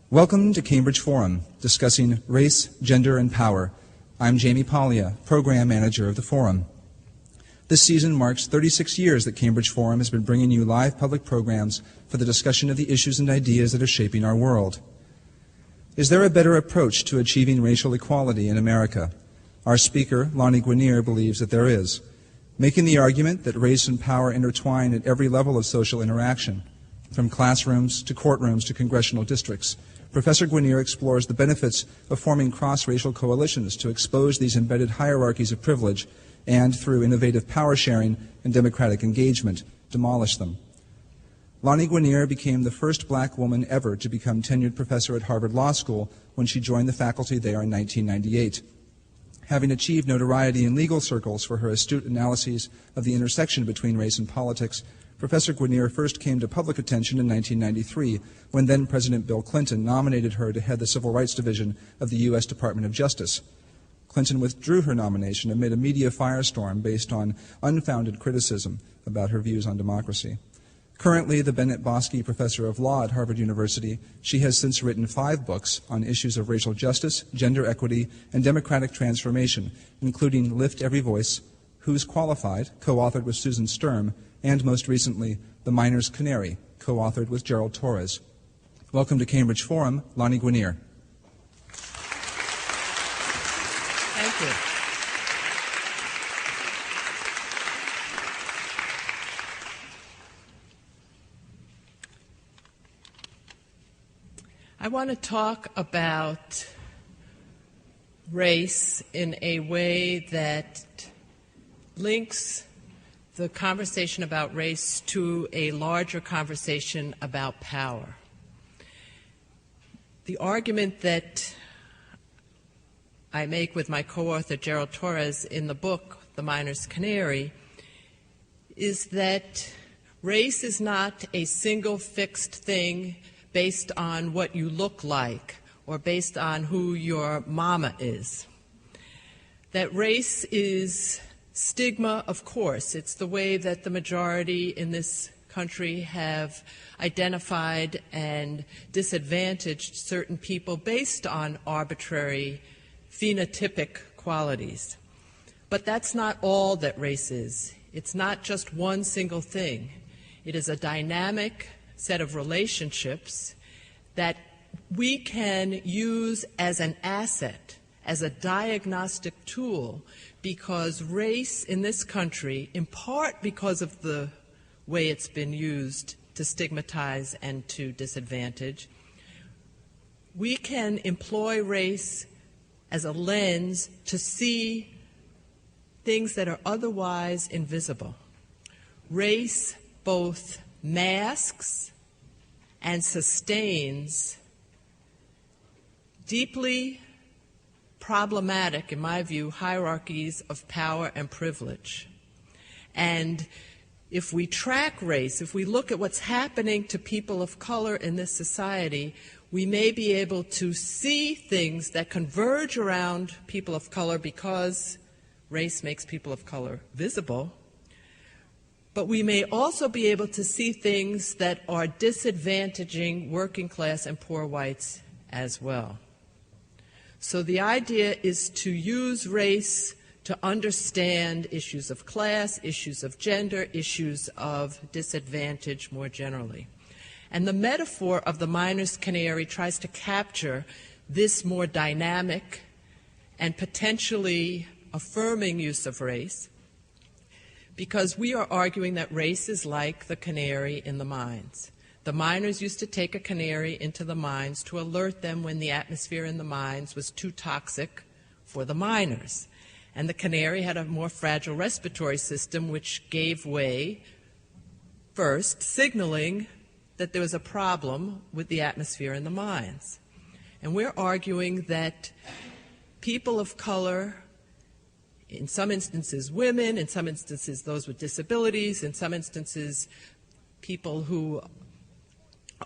Welcome to Cambridge Forum, discussing race, gender, and power. I'm Jamie Paglia, Program Manager of the Forum. This season marks 36 years that Cambridge Forum has been bringing you live public programs for the discussion of the issues and ideas that are shaping our world. Is there a better approach to achieving racial equality in America? Our speaker, Lani Guinier, believes that there is, making the argument that race and power intertwine at every level of social interaction, from classrooms to courtrooms to congressional districts. Professor Guinier explores the benefits of forming cross-racial coalitions to expose these embedded hierarchies of privilege and, through innovative power sharing and democratic engagement, demolish them. Lani Guinier became the first black woman ever to become tenured professor at Harvard Law School when she joined the faculty there in 1998. Having achieved notoriety in legal circles for her astute analyses of the intersection between race and politics, Professor Guinier first came to public attention in 1993 when then-President Bill Clinton nominated her to head the Civil Rights Division of the U.S. Department of Justice. Clinton withdrew her nomination amid a media firestorm based on unfounded criticism about her views on democracy. Currently the Bennett Bosky Professor of Law at Harvard University, she has since written 5 books on issues of racial justice, gender equity, and democratic transformation, including Lift Every Voice, Who's Qualified, co-authored with Susan Sturm, and most recently, The Minor's Canary, co-authored with Gerald Torres. Welcome to Cambridge Forum, Lani Guinier. Thank you. I want to talk about race in a way that links the conversation about race to a larger conversation about power. The argument that I make with my co-author Gerald Torres in the book, The Minor's Canary, is that race is not a single fixed thing based on what you look like or based on who your mama is. That race is stigma, of course. It's the way that the majority in this country have identified and disadvantaged certain people based on arbitrary phenotypic qualities. But that's not all that race is. It's not just one single thing. It is a dynamic set of relationships that we can use as an asset, as a diagnostic tool, because race in this country, in part because of the way it's been used to stigmatize and to disadvantage, we can employ race as a lens to see things that are otherwise invisible. Race both masks and sustains deeply problematic, in my view, hierarchies of power and privilege. And if we track race, if we look at what's happening to people of color in this society, we may be able to see things that converge around people of color because race makes people of color visible. But we may also be able to see things that are disadvantaging working class and poor whites as well. So the idea is to use race to understand issues of class, issues of gender, issues of disadvantage more generally. And the metaphor of the minor's canary tries to capture this more dynamic and potentially affirming use of race, because we are arguing that race is like the canary in the mines. The miners used to take a canary into the mines to alert them when the atmosphere in the mines was too toxic for the miners. And the canary had a more fragile respiratory system which gave way first, signaling that there was a problem with the atmosphere in the mines. And we're arguing that people of color, in some instances women, in some instances those with disabilities, in some instances people who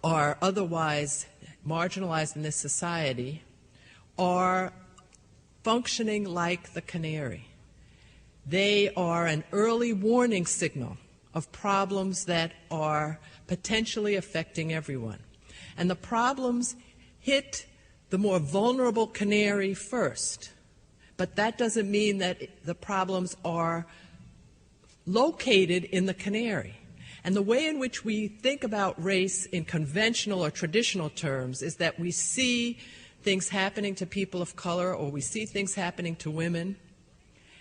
are otherwise marginalized in this society, are functioning like the canary. They are an early warning signal of problems that are potentially affecting everyone. And the problems hit the more vulnerable canary first. But that doesn't mean that the problems are located in the canary. And the way in which we think about race in conventional or traditional terms is that we see things happening to people of color, or we see things happening to women,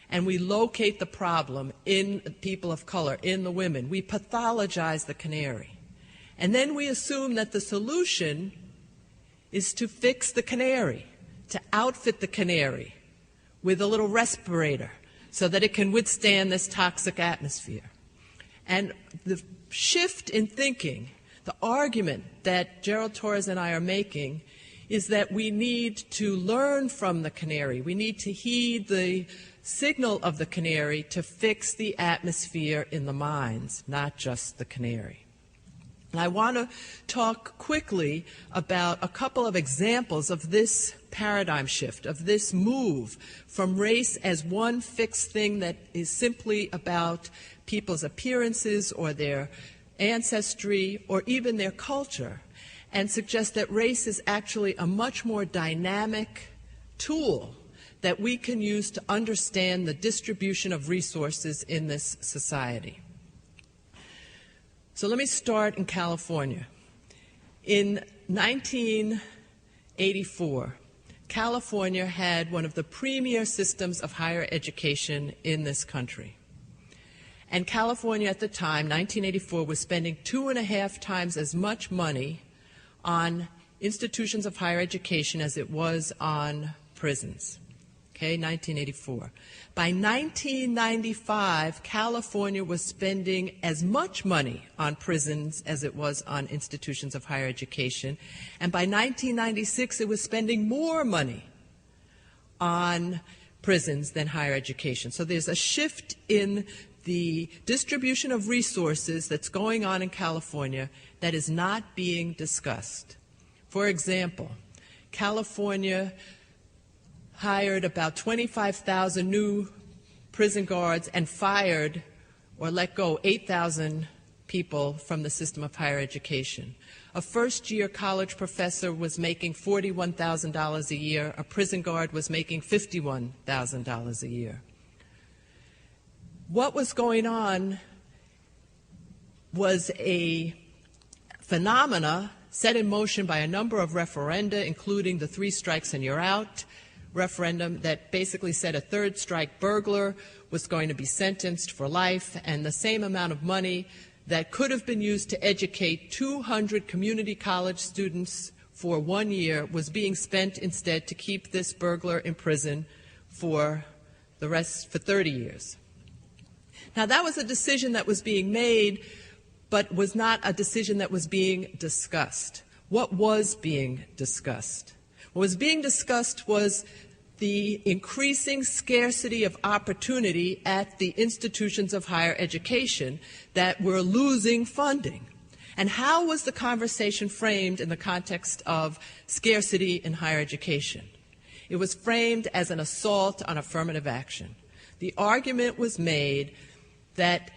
and we locate the problem in people of color, in the women. We pathologize the canary. And then we assume that the solution is to fix the canary, to outfit the canary with a little respirator so that it can withstand this toxic atmosphere. And the shift in thinking, the argument that Gerald Torres and I are making, is that we need to learn from the canary. We need to heed the signal of the canary to fix the atmosphere in the minds, not just the canary. And I want to talk quickly about a couple of examples of this paradigm shift, of this move from race as one fixed thing that is simply about people's appearances or their ancestry or even their culture, and suggest that race is actually a much more dynamic tool that we can use to understand the distribution of resources in this society. So let me start in California. In 1984, California had one of the premier systems of higher education in this country. And California at the time, 1984, was spending 2.5 times as much money on institutions of higher education as it was on prisons. Okay, 1984. By 1995, California was spending as much money on prisons as it was on institutions of higher education. And by 1996, it was spending more money on prisons than higher education. So there's a shift in the distribution of resources that's going on in California that is not being discussed. For example, California hired about 25,000 new prison guards and fired or let go 8,000 people from the system of higher education. A first-year college professor was making $41,000 a year. A prison guard was making $51,000 a year. What was going on was a phenomena set in motion by a number of referenda, including the 3 strikes and you're out referendum that basically said a third strike burglar was going to be sentenced for life, and the same amount of money that could have been used to educate 200 community college students for 1 year was being spent instead to keep this burglar in prison for 30 years. Now, that was a decision that was being made, but was not a decision that was being discussed. What was being discussed? What was being discussed was the increasing scarcity of opportunity at the institutions of higher education that were losing funding. And how was the conversation framed in the context of scarcity in higher education? It was framed as an assault on affirmative action. The argument was made that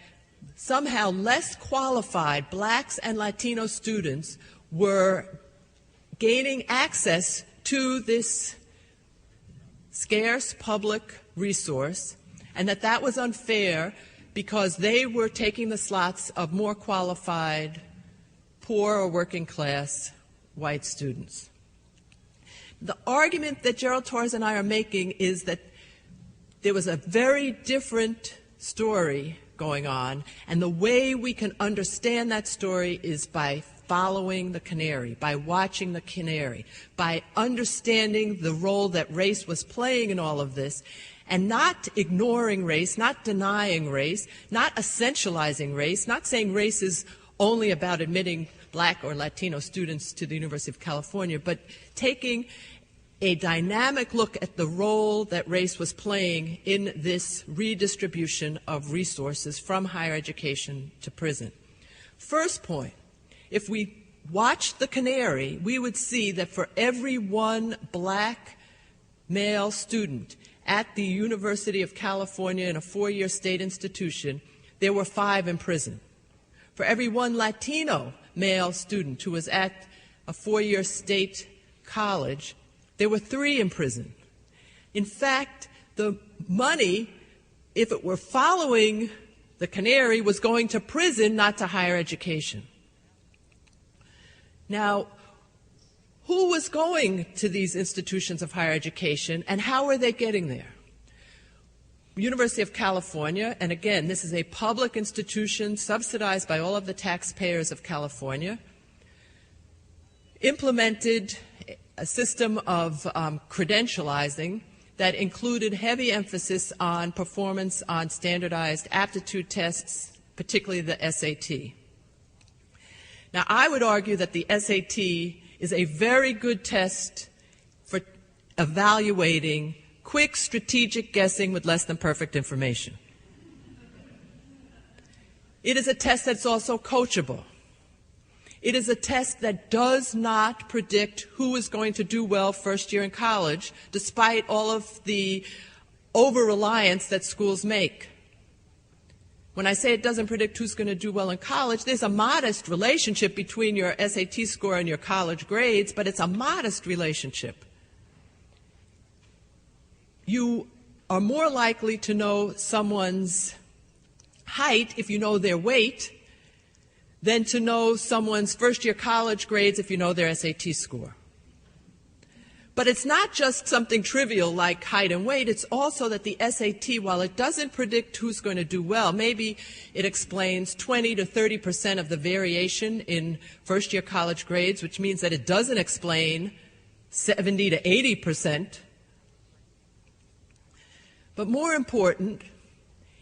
somehow less qualified blacks and Latino students were gaining access to this scarce public resource, and that was unfair because they were taking the slots of more qualified, poor or working class white students. The argument that Gerald Torres and I are making is that there was a very different story going on, and the way we can understand that story is by following the canary, by watching the canary, by understanding the role that race was playing in all of this, and not ignoring race, not denying race, not essentializing race, not saying race is only about admitting black or Latino students to the University of California, but taking a dynamic look at the role that race was playing in this redistribution of resources from higher education to prison. First point, if we watched the canary, we would see that for every one black male student at the University of California in a 4-year state institution, there were 5 in prison. For every one Latino male student who was at a 4-year state college, there were 3 in prison. In fact, the money, if it were following the Canary, was going to prison, not to higher education. Now, who was going to these institutions of higher education, and how were they getting there? University of California, and again, this is a public institution subsidized by all of the taxpayers of California, implemented a system of credentializing that included heavy emphasis on performance on standardized aptitude tests, particularly the SAT. Now, I would argue that the SAT is a very good test for evaluating quick strategic guessing with less than perfect information. It is a test that's also coachable. It is a test that does not predict who is going to do well first year in college, despite all of the over-reliance that schools make. When I say it doesn't predict who's going to do well in college, there's a modest relationship between your SAT score and your college grades, but it's a modest relationship. You are more likely to know someone's height if you know their weight than to know someone's first-year college grades if you know their SAT score. But it's not just something trivial like height and weight. It's also that the SAT, while it doesn't predict who's going to do well, maybe it explains 20 to 30% of the variation in first-year college grades, which means that it doesn't explain 70 to 80%. But more important,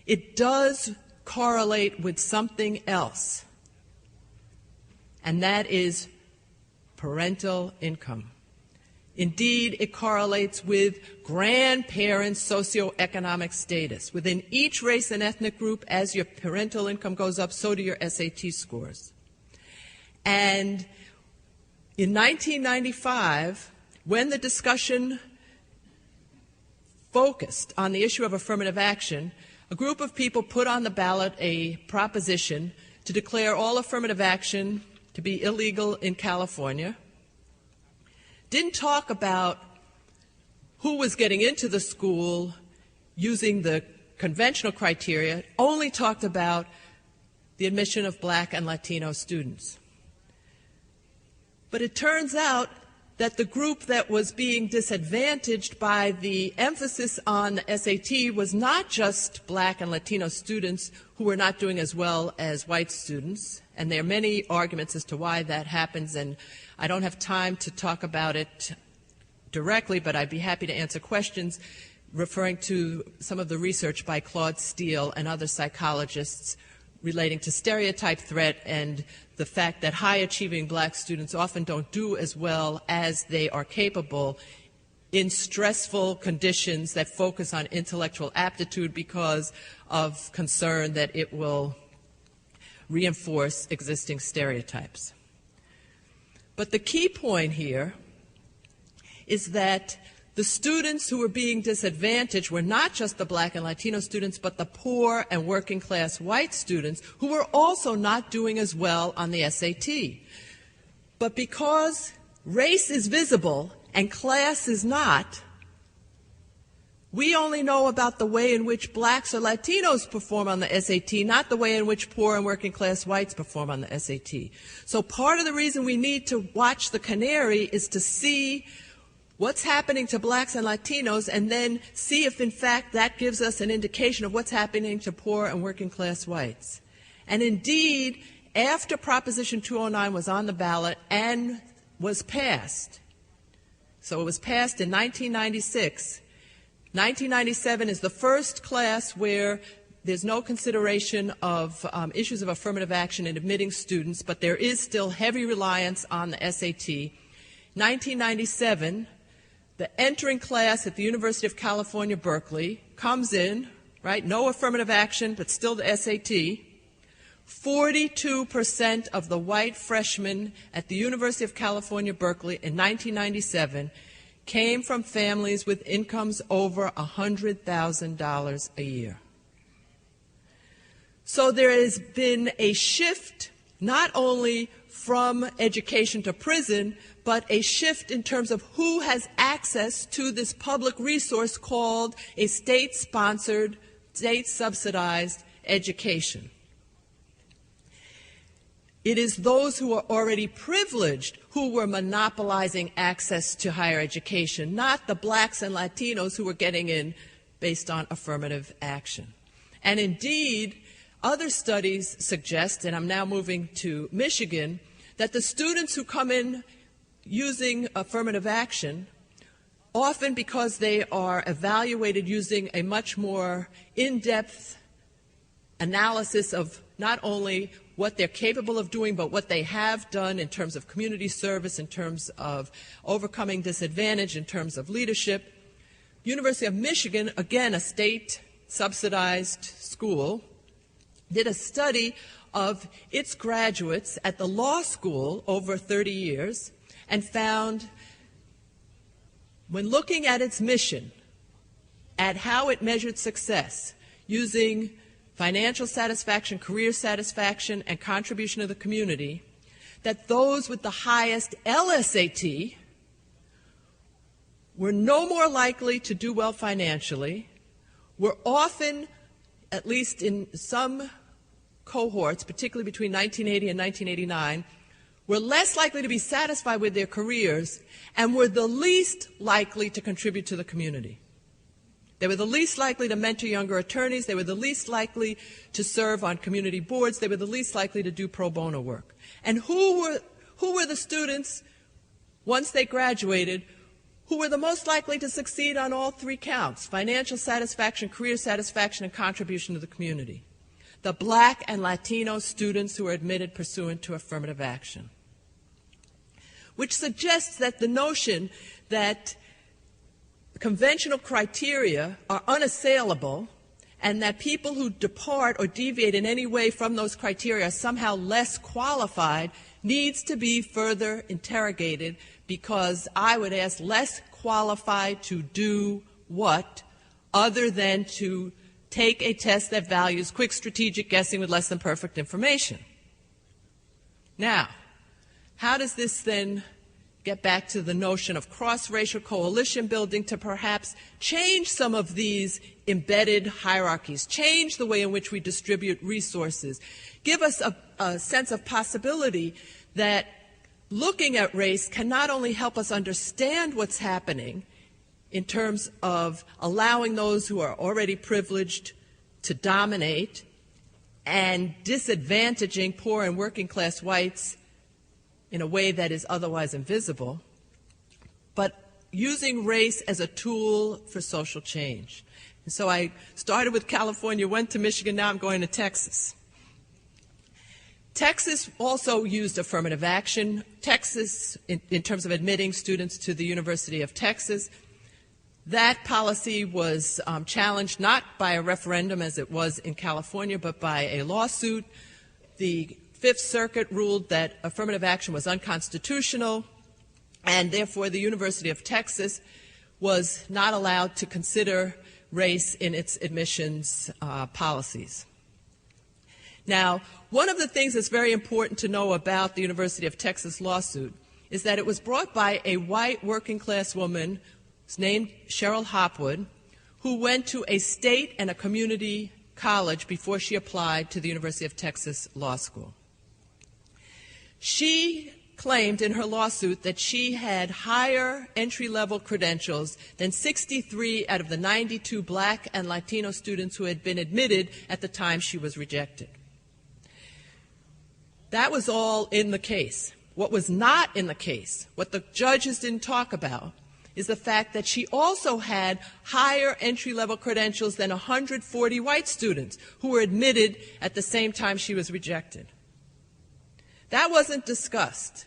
it does correlate with something else, and that is parental income. Indeed, it correlates with grandparents' socioeconomic status. Within each race and ethnic group, as your parental income goes up, so do your SAT scores. And in 1995, when the discussion focused on the issue of affirmative action, a group of people put on the ballot a proposition to declare all affirmative action to be illegal in California. Didn't talk about who was getting into the school using the conventional criteria, only talked about the admission of Black and Latino students. But it turns out that the group that was being disadvantaged by the emphasis on the SAT was not just Black and Latino students who were not doing as well as white students, and there are many arguments as to why that happens, and I don't have time to talk about it directly, but I'd be happy to answer questions referring to some of the research by Claude Steele and other psychologists relating to stereotype threat and the fact that high-achieving Black students often don't do as well as they are capable in stressful conditions that focus on intellectual aptitude because of concern that it will reinforce existing stereotypes. But the key point here is that the students who were being disadvantaged were not just the Black and Latino students, but the poor and working class white students who were also not doing as well on the SAT. But because race is visible and class is not, we only know about the way in which Blacks or Latinos perform on the SAT, not the way in which poor and working class whites perform on the SAT. So part of the reason we need to watch the Canary is to see what's happening to Blacks and Latinos, and then see if, in fact, that gives us an indication of what's happening to poor and working class whites. And indeed, after Proposition 209 was on the ballot and was passed, so it was passed in 1996, 1997 is the first class where there's no consideration of issues of affirmative action in admitting students, but there is still heavy reliance on the SAT. 1997, the entering class at the University of California, Berkeley, comes in, right, no affirmative action, but still the SAT. 42% of the white freshmen at the University of California, Berkeley in 1997 came from families with incomes over $100,000 a year. So there has been a shift not only from education to prison, but a shift in terms of who has access to this public resource called a state-sponsored, state-subsidized education. It is those who are already privileged who were monopolizing access to higher education, not the blacks and Latinos who were getting in based on affirmative action. And indeed, other studies suggest, and I'm now moving to Michigan, that the students who come in using affirmative action, often because they are evaluated using a much more in-depth analysis of not only what they're capable of doing, but what they have done in terms of community service, in terms of overcoming disadvantage, in terms of leadership. University of Michigan, again a state-subsidized school, did a study of its graduates at the law school over 30 years and found, when looking at its mission, at how it measured success using financial satisfaction, career satisfaction, and contribution to the community, that those with the highest LSAT were no more likely to do well financially, were often, at least in some cohorts, particularly between 1980 and 1989, were less likely to be satisfied with their careers and were the least likely to contribute to the community. They were the least likely to mentor younger attorneys. They were the least likely to serve on community boards. They were the least likely to do pro bono work. And who were the students, once they graduated, who were the most likely to succeed on all three counts: financial satisfaction, career satisfaction, and contribution to the community? The black and Latino students who were admitted pursuant to affirmative action. Which suggests that the notion that conventional criteria are unassailable and that people who depart or deviate in any way from those criteria are somehow less qualified needs to be further interrogated, because I would ask, less qualified to do what other than to take a test that values quick strategic guessing with less than perfect information? Now, how does this then get back to the notion of cross-racial coalition building to perhaps change some of these embedded hierarchies, change the way in which we distribute resources, give us a sense of possibility that looking at race can not only help us understand what's happening in terms of allowing those who are already privileged to dominate and disadvantaging poor and working class whites in a way that is otherwise invisible, but using race as a tool for social change. And so I started with California, went to Michigan, now I'm going to Texas. Texas also used affirmative action. Texas, in terms of admitting students to the University of Texas, that policy was challenged not by a referendum as it was in California, but by a lawsuit. The Fifth Circuit ruled that affirmative action was unconstitutional, and therefore the University of Texas was not allowed to consider race in its admissions policies. Now, one of the things that's very important to know about the University of Texas lawsuit is that it was brought by a white working class woman named Cheryl Hopwood, who went to a state and a community college before she applied to the University of Texas Law School. She claimed in her lawsuit that she had higher entry-level credentials than 63 out of the 92 black and Latino students who had been admitted at the time she was rejected. That was all in the case. What was not in the case, what the judges didn't talk about, is the fact that she also had higher entry-level credentials than 140 white students who were admitted at the same time she was rejected. That wasn't discussed.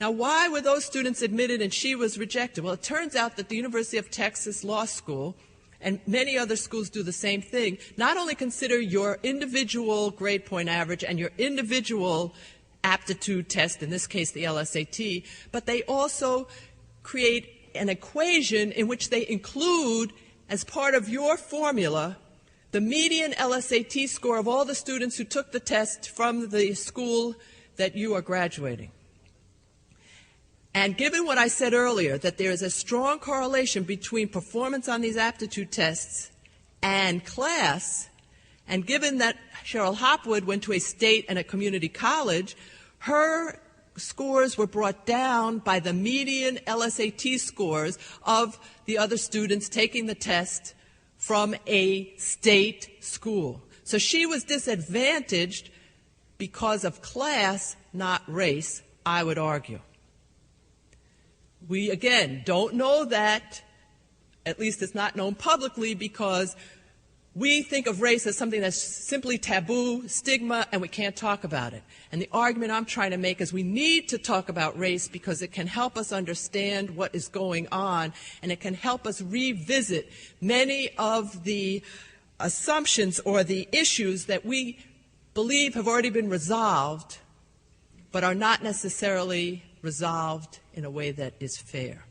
Now, why were those students admitted and she was rejected? Well, it turns out that the University of Texas Law School, and many other schools do the same thing, not only consider your individual grade point average and your individual aptitude test, in this case the LSAT, but they also create an equation in which they include, as part of your formula, the median LSAT score of all the students who took the test from the school that you are graduating. And given what I said earlier, that there is a strong correlation between performance on these aptitude tests and class, and given that Cheryl Hopwood went to a state and a community college, her scores were brought down by the median LSAT scores of the other students taking the test from a state school. So she was disadvantaged because of class, not race, I would argue. We, again, don't know that, at least it's not known publicly, because we think of race as something that's simply taboo, stigma, and we can't talk about it. And the argument I'm trying to make is we need to talk about race because it can help us understand what is going on, and it can help us revisit many of the assumptions or the issues that we believe have already been resolved, but are not necessarily resolved in a way that is fair.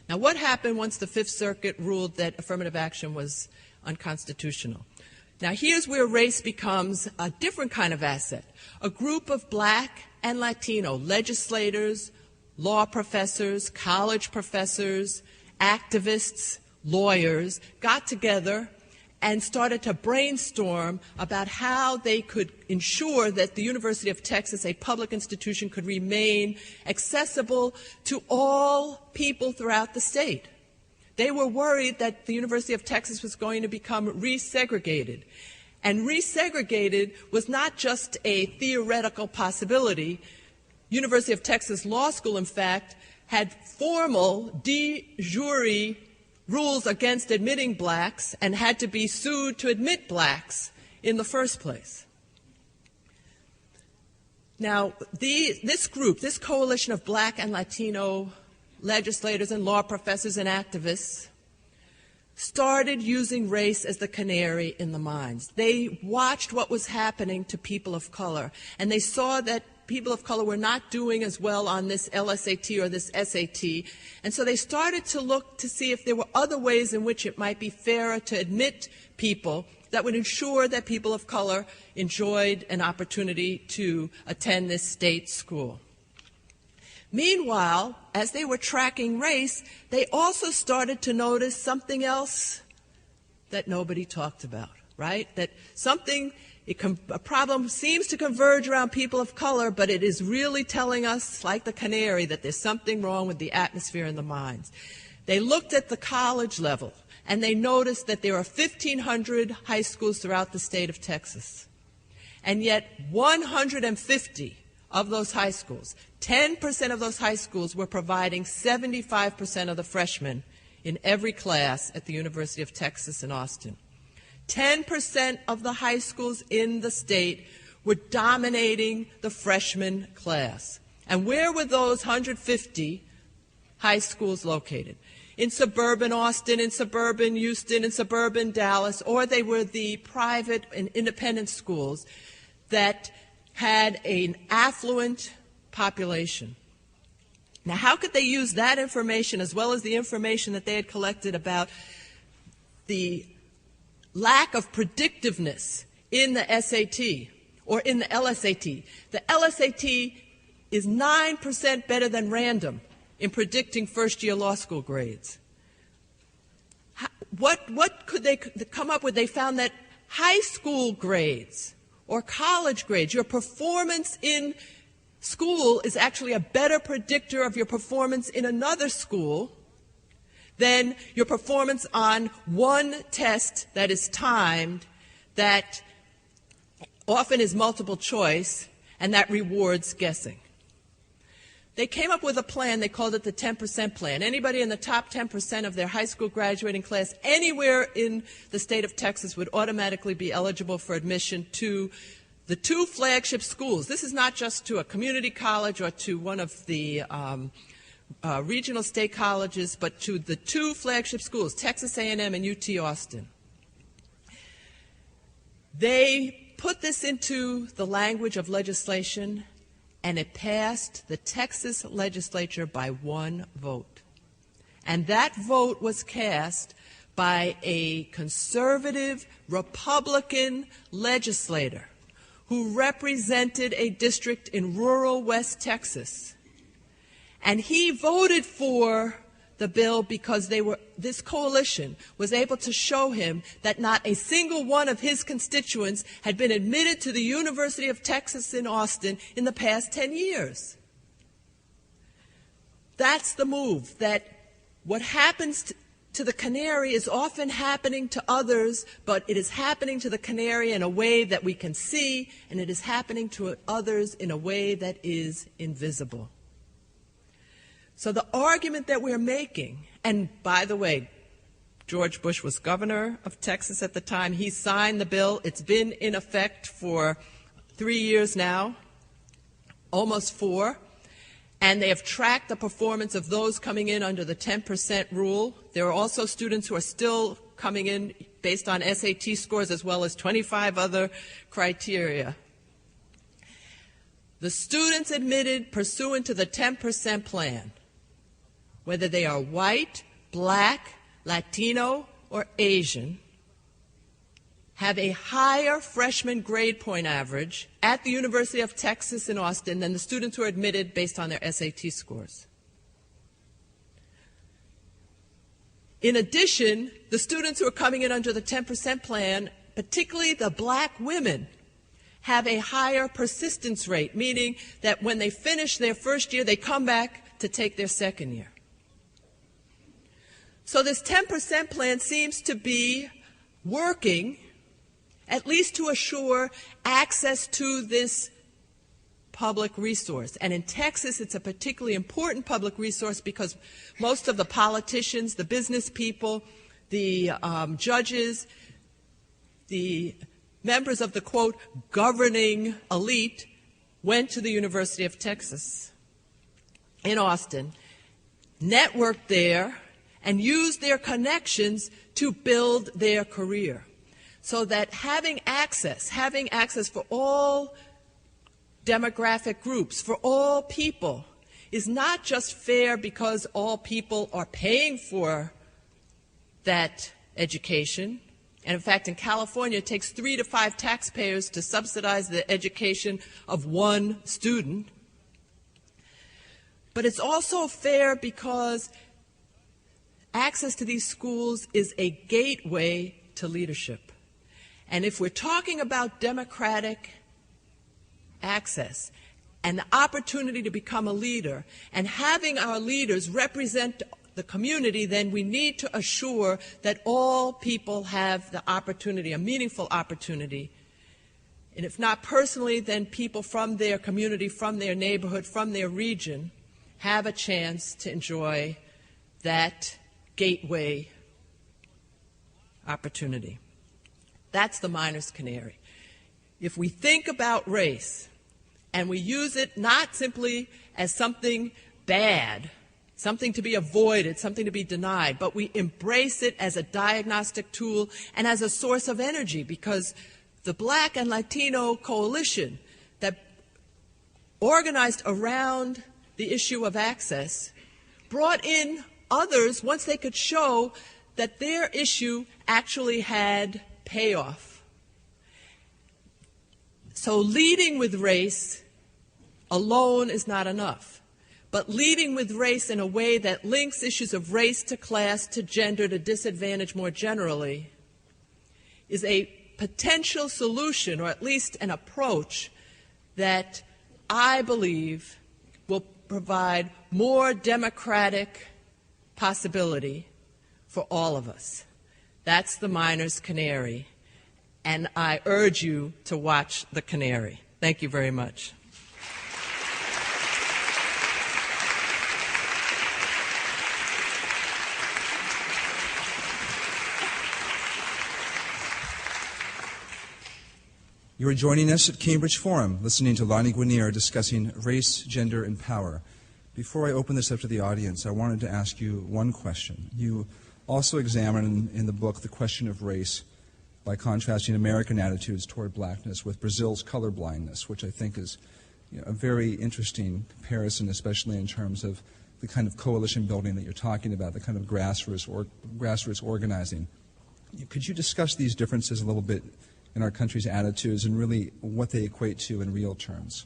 Now, what happened once the Fifth Circuit ruled that affirmative action was unconstitutional? Now, here's where race becomes a different kind of asset. A group of black and Latino legislators, law professors, college professors, activists, lawyers got together and started to brainstorm about how they could ensure that the University of Texas, a public institution, could remain accessible to all people throughout the state. They were worried that the University of Texas was going to become resegregated. And resegregated was not just a theoretical possibility. University of Texas Law School, in fact, had formal de jure rules against admitting blacks and had to be sued to admit blacks in the first place. Now, this group, this coalition of black and Latino legislators and law professors and activists, started using race as the canary in the mines. They watched what was happening to people of color, and they saw that people of color were not doing as well on this LSAT or this SAT, and so they started to look to see if there were other ways in which it might be fairer to admit people that would ensure that people of color enjoyed an opportunity to attend this state school. Meanwhile, as they were tracking race, they also started to notice something else that nobody talked about, right? That a problem seems to converge around people of color, but it is really telling us, like the canary, that there's something wrong with the atmosphere in the mines. They looked at the college level, and they noticed that there are 1,500 high schools throughout the state of Texas. And yet 150 of those high schools, 10% of those high schools were providing 75% of the freshmen in every class at the University of Texas in Austin. 10% of the high schools in the state were dominating the freshman class. And where were those 150 high schools located? In suburban Austin, in suburban Houston, in suburban Dallas, or they were the private and independent schools that had an affluent population. Now, how could they use that information as well as the information that they had collected about the lack of predictiveness in the SAT or in the LSAT? The LSAT is 9% better than random in predicting first-year law school grades. What could they come up with? They found that high school grades or college grades, your performance in school is actually a better predictor of your performance in another school than your performance on one test that is timed, that often is multiple choice, and that rewards guessing. They came up with a plan, they called it the 10% plan. Anybody in the top 10% of their high school graduating class anywhere in the state of Texas would automatically be eligible for admission to the two flagship schools. This is not just to a community college or to one of the regional state colleges, but to the two flagship schools, Texas A&M and UT Austin. They put this into the language of legislation, and it passed the Texas legislature by one vote. And that vote was cast by a conservative Republican legislator who represented a district in rural West Texas. And he voted for the bill because this coalition was able to show him that not a single one of his constituents had been admitted to the University of Texas in Austin in the past 10 years. That's the move, that what happens to the Canary is often happening to others, but it is happening to the Canary in a way that we can see, and it is happening to others in a way that is invisible. So the argument that we're making, and by the way, George Bush was governor of Texas at the time. He signed the bill. It's been in effect for 3 years now, almost 4. And they have tracked the performance of those coming in under the 10% rule. There are also students who are still coming in based on SAT scores as well as 25 other criteria. The students admitted pursuant to the 10% plan, whether they are white, black, Latino, or Asian, have a higher freshman grade point average at the University of Texas in Austin than the students who are admitted based on their SAT scores. In addition, the students who are coming in under the 10% plan, particularly the black women, have a higher persistence rate, meaning that when they finish their first year, they come back to take their second year. So this 10% plan seems to be working, at least to assure access to this public resource. And in Texas, it's a particularly important public resource because most of the politicians, the business people, the judges, the members of the, quote, governing elite went to the University of Texas in Austin, networked there, and used their connections to build their career. So that having access for all demographic groups, for all people, is not just fair because all people are paying for that education. And in fact, in California, it takes 3 to 5 taxpayers to subsidize the education of one student. But it's also fair because access to these schools is a gateway to leadership. And if we're talking about democratic access and the opportunity to become a leader and having our leaders represent the community, then we need to assure that all people have the opportunity, a meaningful opportunity. And if not personally, then people from their community, from their neighborhood, from their region have a chance to enjoy that gateway opportunity. That's the miner's canary. If we think about race and we use it not simply as something bad, something to be avoided, something to be denied, but we embrace it as a diagnostic tool and as a source of energy, because the Black and Latino coalition that organized around the issue of access brought in others once they could show that their issue actually had payoff. So leading with race alone is not enough, but leading with race in a way that links issues of race to class, to gender, to disadvantage more generally is a potential solution, or at least an approach that I believe will provide more democratic possibility for all of us. That's the miner's canary, and I urge you to watch The Canary. Thank you very much. You are joining us at Cambridge Forum, listening to Lani Guinier discussing race, gender, and power. Before I open this up to the audience, I wanted to ask you one question. You also examine in the book the question of race by contrasting American attitudes toward blackness with Brazil's color blindness, which I think is a very interesting comparison, especially in terms of the kind of coalition building that you're talking about, the kind of grassroots organizing. Could you discuss these differences a little bit in our country's attitudes and really what they equate to in real terms?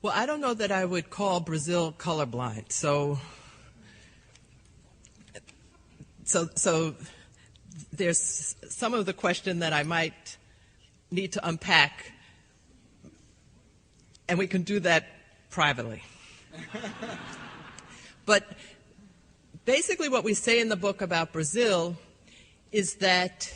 Well, I don't know that I would call Brazil colorblind. So there's some of the question that I might need to unpack, and we can do that privately. But basically what we say in the book about Brazil is that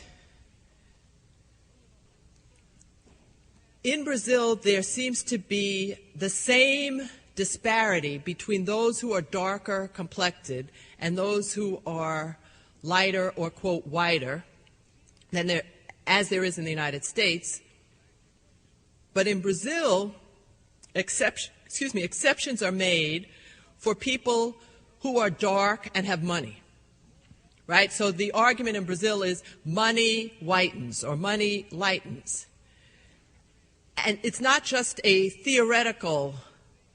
in Brazil there seems to be the same disparity between those who are darker complected and those who are lighter or, quote, whiter than as there is in the United States. But in Brazil, exceptions are made for people who are dark and have money, right? So the argument in Brazil is money whitens or money lightens. And it's not just a theoretical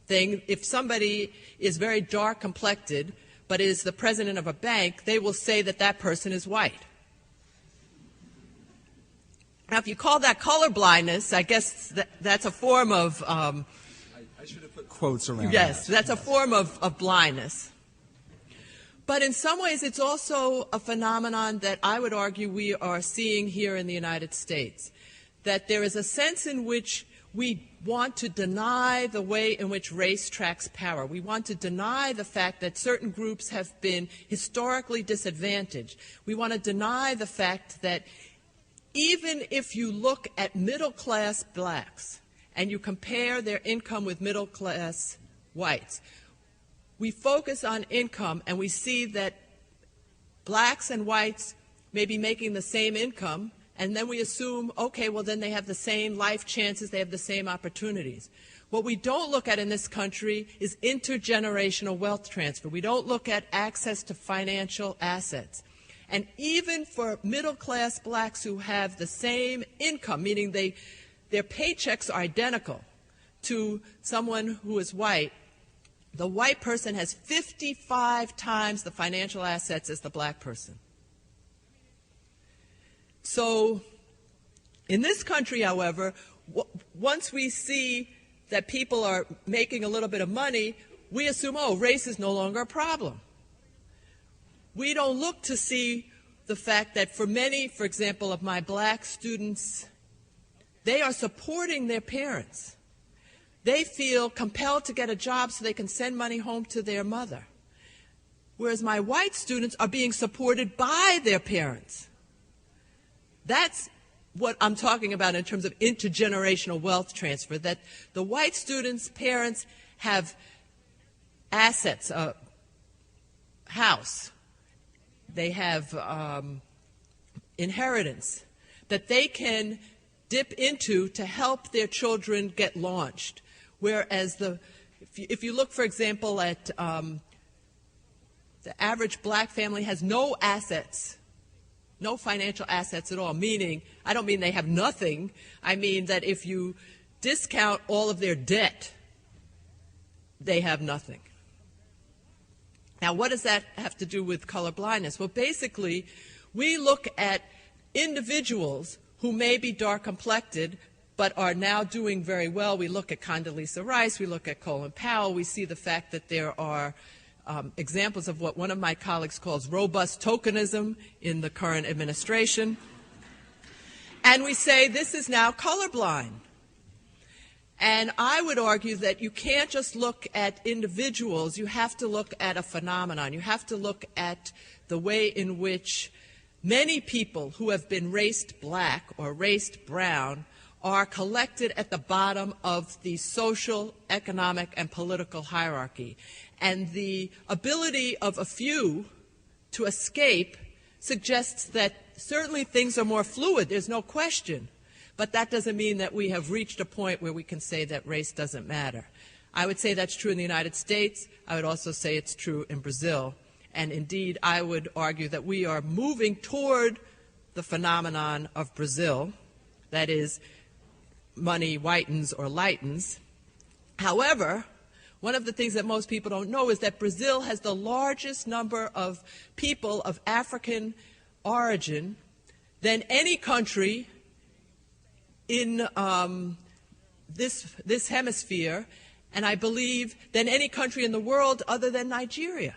thing. If somebody is very dark complected but is the president of a bank, they will say that that person is white. Now, if you call that color blindness, I guess that's a form of... I should have put quotes around yes, that. That's a form of blindness. But in some ways, it's also a phenomenon that I would argue we are seeing here in the United States, that there is a sense in which we want to deny the way in which race tracks power. We want to deny the fact that certain groups have been historically disadvantaged. We want to deny the fact that even if you look at middle-class blacks and you compare their income with middle-class whites, we focus on income and we see that blacks and whites may be making the same income, and then we assume, okay, well then they have the same life chances, they have the same opportunities. What we don't look at in this country is intergenerational wealth transfer. We don't look at access to financial assets. And even for middle-class blacks who have the same income, meaning their paychecks are identical to someone who is white, the white person has 55 times the financial assets as the black person. So in this country, however, once we see that people are making a little bit of money, we assume, oh, race is no longer a problem. We don't look to see the fact that for many, for example, of my black students, they are supporting their parents. They feel compelled to get a job so they can send money home to their mother. Whereas my white students are being supported by their parents. That's what I'm talking about in terms of intergenerational wealth transfer, that the white students' parents have assets, a house, they have inheritance that they can dip into to help their children get launched. Whereas if you look, for example, at the average black family has no assets, no financial assets at all, meaning, I don't mean they have nothing, I mean that if you discount all of their debt, they have nothing. Now, what does that have to do with color blindness? Well, basically, we look at individuals who may be dark complected but are now doing very well. We look at Condoleezza Rice, we look at Colin Powell, we see the fact that there are examples of what one of my colleagues calls robust tokenism in the current administration. And we say this is now colorblind. And I would argue that you can't just look at individuals, you have to look at a phenomenon. You have to look at the way in which many people who have been raced black or raced brown are collected at the bottom of the social, economic, and political hierarchy. And the ability of a few to escape suggests that certainly things are more fluid, there's no question. But that doesn't mean that we have reached a point where we can say that race doesn't matter. I would say that's true in the United States. I would also say it's true in Brazil. And indeed, I would argue that we are moving toward the phenomenon of Brazil, that is, money whitens or lightens. However, one of the things that most people don't know is that Brazil has the largest number of people of African origin than any country in this hemisphere, and I believe, than any country in the world other than Nigeria,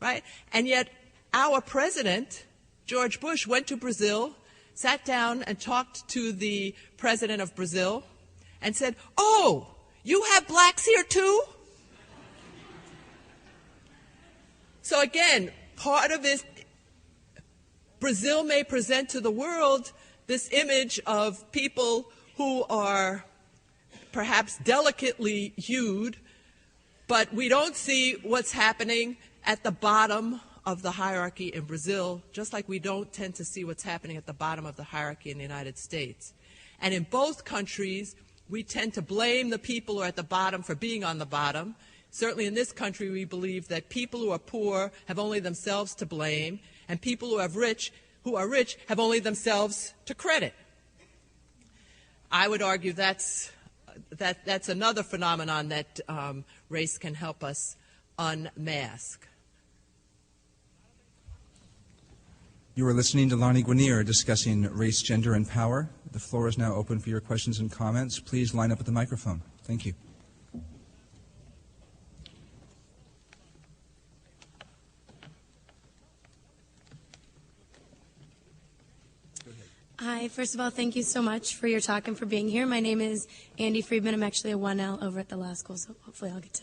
right? And yet our president, George Bush, went to Brazil, sat down and talked to the president of Brazil and said, "Oh, you have blacks here too?" So again, part of it, Brazil may present to the world this image of people who are perhaps delicately hued, but we don't see what's happening at the bottom of the hierarchy in Brazil, just like we don't tend to see what's happening at the bottom of the hierarchy in the United States. And in both countries, we tend to blame the people who are at the bottom for being on the bottom. Certainly in this country, we believe that people who are poor have only themselves to blame, and people who are rich have only themselves to credit. I would argue that's another phenomenon that race can help us unmask. You are listening to Lani Guinier discussing race, gender, and power. The floor is now open for your questions and comments. Please line up at the microphone. Thank you. Hi, first of all, thank you so much for your talk and for being here. My name is Andy Friedman. I'm actually a 1L over at the law school, so hopefully I'll get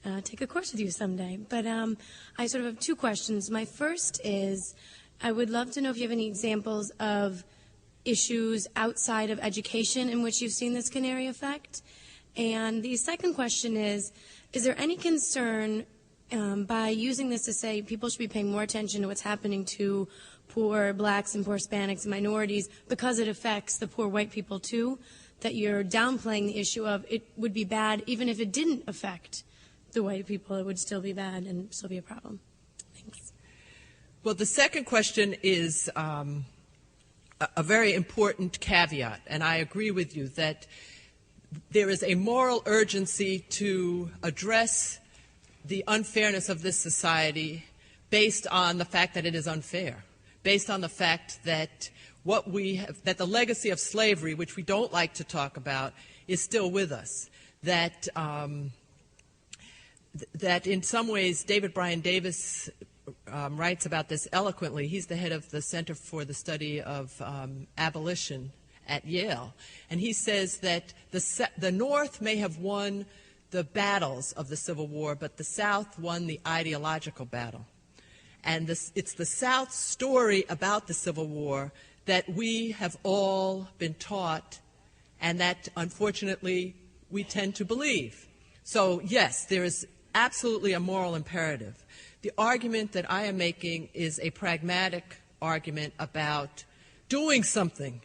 to take a course with you someday. But I sort of have two questions. My first is, I would love to know if you have any examples of issues outside of education in which you've seen this canary effect. And the second question is there any concern by using this to say people should be paying more attention to what's happening to poor blacks and poor Hispanics and minorities because it affects the poor white people too, that you're downplaying the issue of it would be bad even if it didn't affect the white people, it would still be bad and still be a problem? Thanks. Well, the second question is a very important caveat, and I agree with you that there is a moral urgency to address the unfairness of this society based on the fact that it is unfair, based on the fact that that the legacy of slavery, which we don't like to talk about, is still with us. That in some ways, David Bryan Davis writes about this eloquently. He's the head of the Center for the Study of Abolition at Yale, and he says that the North may have won the battles of the Civil War, but the South won the ideological battle. And it's the South's story about the Civil War that we have all been taught, and that, unfortunately, we tend to believe. So, yes, there is absolutely a moral imperative. The argument that I am making is a pragmatic argument about doing something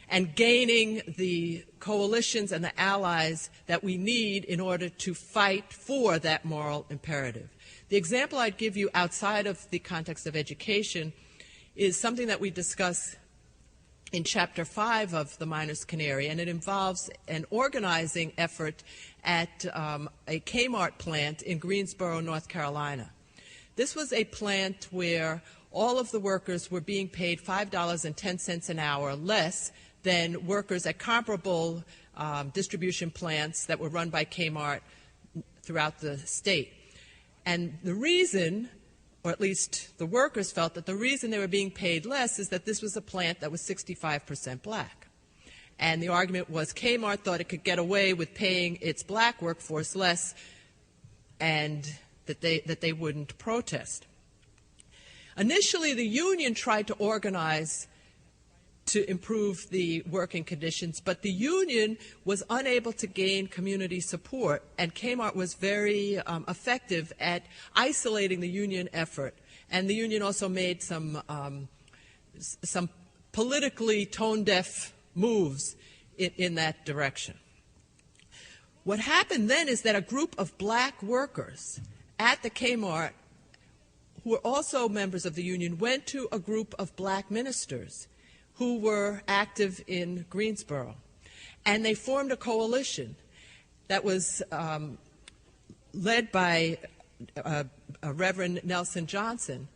and gaining the coalitions and the allies that we need in order to fight for that moral imperative. The example I'd give you outside of the context of education is something that we discuss in Chapter 5 of The Miner's Canary, and it involves an organizing effort at a Kmart plant in Greensboro, North Carolina. This was a plant where all of the workers were being paid $5.10 an hour less than workers at comparable distribution plants that were run by Kmart throughout the state. And the reason, or at least the workers felt that the reason they were being paid less is that this was a plant that was 65% black. And the argument was Kmart thought it could get away with paying its black workforce less, and that they wouldn't protest. Initially, the union tried to organize to improve the working conditions, but the union was unable to gain community support, and Kmart was very effective at isolating the union effort. And the union also made some politically tone-deaf moves in that direction. What happened then is that a group of black workers at the Kmart, who were also members of the union, went to a group of black ministers who were active in Greensboro. And they formed a coalition that was led by Reverend Nelson Johnson,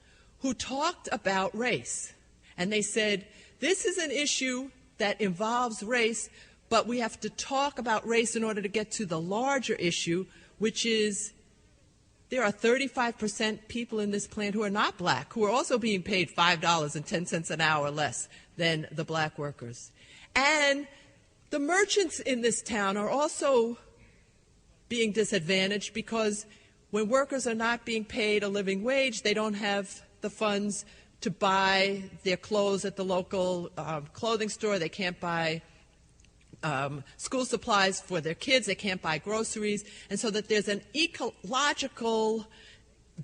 who talked about race. And they said, this is an issue that involves race, but we have to talk about race in order to get to the larger issue, which is there are 35% people in this plant who are not black, who are also being paid $5.10 an hour less than the black workers. And the merchants in this town are also being disadvantaged because when workers are not being paid a living wage, they don't have the funds to buy their clothes at the local clothing store. They can't buy school supplies for their kids. They can't buy groceries. And so that there's an ecological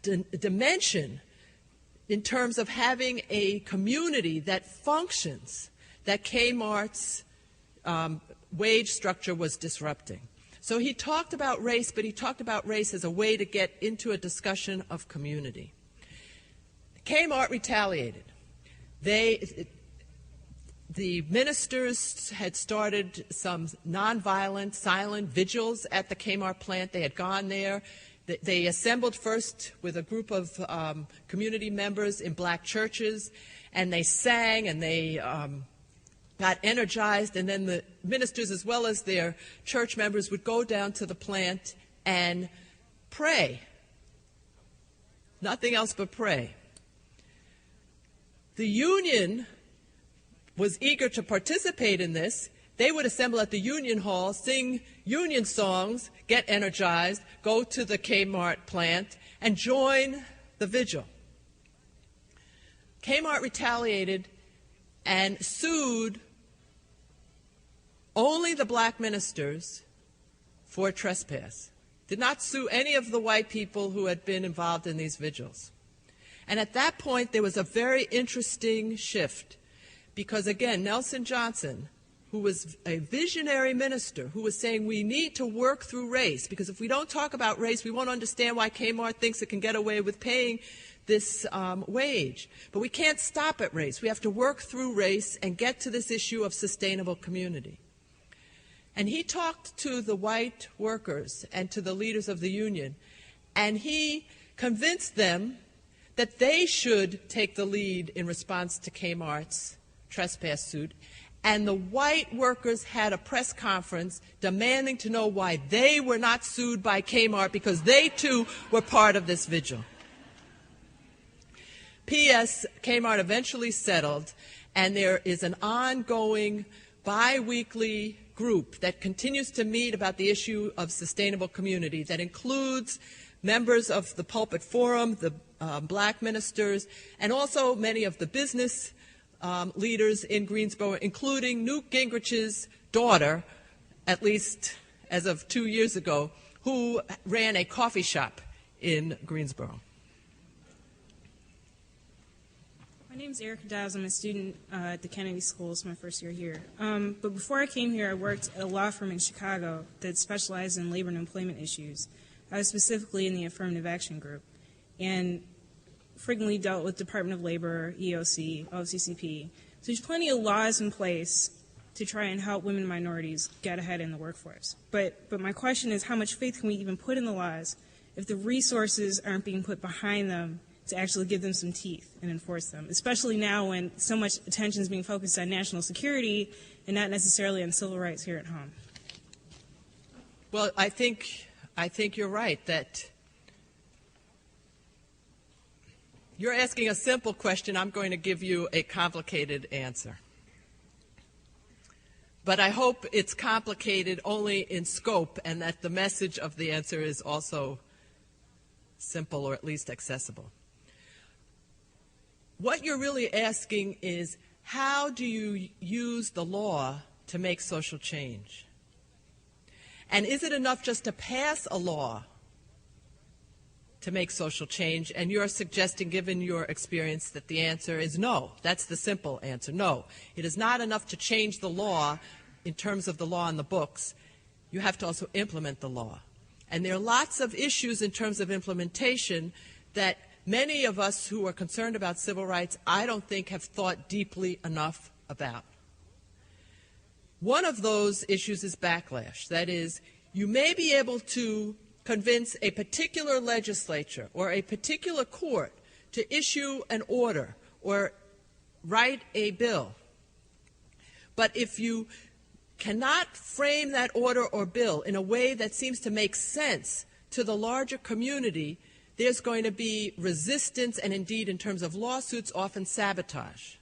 dimension in terms of having a community that functions that Kmart's wage structure was disrupting. So he talked about race, but he talked about race as a way to get into a discussion of community. Kmart retaliated. The ministers had started some nonviolent, silent vigils at the Kmart plant. They had gone there. They assembled first with a group of community members in black churches, and they sang and they got energized, and then the ministers as well as their church members would go down to the plant and pray. Nothing else but pray. The union was eager to participate in this. They would assemble at the union hall, sing union songs, get energized, go to the Kmart plant, and join the vigil. Kmart retaliated and sued only the black ministers for trespass. Did not sue any of the white people who had been involved in these vigils. And at that point, there was a very interesting shift. Because again, Nelson Johnson, who was a visionary minister, who was saying we need to work through race, because if we don't talk about race, we won't understand why Kmart thinks it can get away with paying this wage. But we can't stop at race. We have to work through race and get to this issue of sustainable community. And he talked to the white workers and to the leaders of the union, and he convinced them that they should take the lead in response to Kmart's trespass suit, and the white workers had a press conference demanding to know why they were not sued by Kmart, because they too were part of this vigil. P.S. Kmart eventually settled, and there is an ongoing bi-weekly group that continues to meet about the issue of sustainable community that includes members of the Pulpit Forum, the black ministers, and also many of the business leaders in Greensboro, including Newt Gingrich's daughter, at least as of 2 years ago, who ran a coffee shop in Greensboro. My name is Erica Dowes. I'm a student at the Canary School. It's my first year here. But before I came here, I worked at a law firm in Chicago that specialized in labor and employment issues. I was specifically in the affirmative action group and frequently dealt with Department of Labor, EOC, OFCCP. So there's plenty of laws in place to try and help women and minorities get ahead in the workforce. But my question is, how much faith can we even put in the laws if the resources aren't being put behind them to actually give them some teeth and enforce them, especially now when so much attention is being focused on national security and not necessarily on civil rights here at home? Well, I think you're right that you're asking a simple question. I'm going to give you a complicated answer. But I hope it's complicated only in scope and that the message of the answer is also simple or at least accessible. What you're really asking is, how do you use the law to make social change? And is it enough just to pass a law to make social change? And you're suggesting, given your experience, that the answer is no. That's the simple answer, no. It is not enough to change the law in terms of the law in the books. You have to also implement the law. And there are lots of issues in terms of implementation that many of us who are concerned about civil rights, I don't think, have thought deeply enough about. One of those issues is backlash. That is, you may be able to convince a particular legislature or a particular court to issue an order or write a bill. But if you cannot frame that order or bill in a way that seems to make sense to the larger community, there's going to be resistance and, indeed, in terms of lawsuits, often sabotage.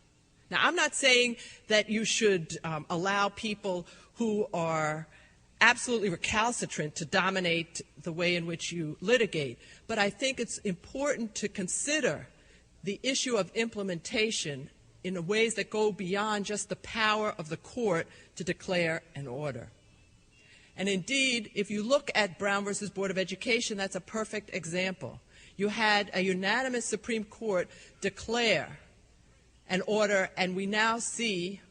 Now, I'm not saying that you should allow people who are absolutely recalcitrant to dominate the way in which you litigate, but I think it's important to consider the issue of implementation in ways that go beyond just the power of the court to declare an order. And indeed, if you look at Brown versus Board of Education, that's a perfect example. You had a unanimous Supreme Court declare an order, and we now see,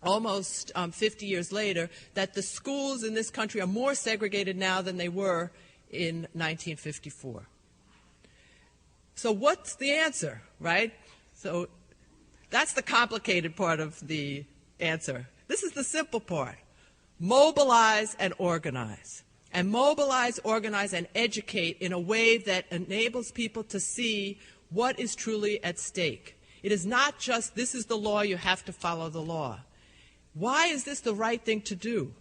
almost 50 years later, that the schools in this country are more segregated now than they were in 1954. So what's the answer, right? So that's the complicated part of the answer. This is the simple part. Mobilize and organize. And mobilize, organize, and educate in a way that enables people to see what is truly at stake. It is not just, this is the law, you have to follow the law. Why is this the right thing to do?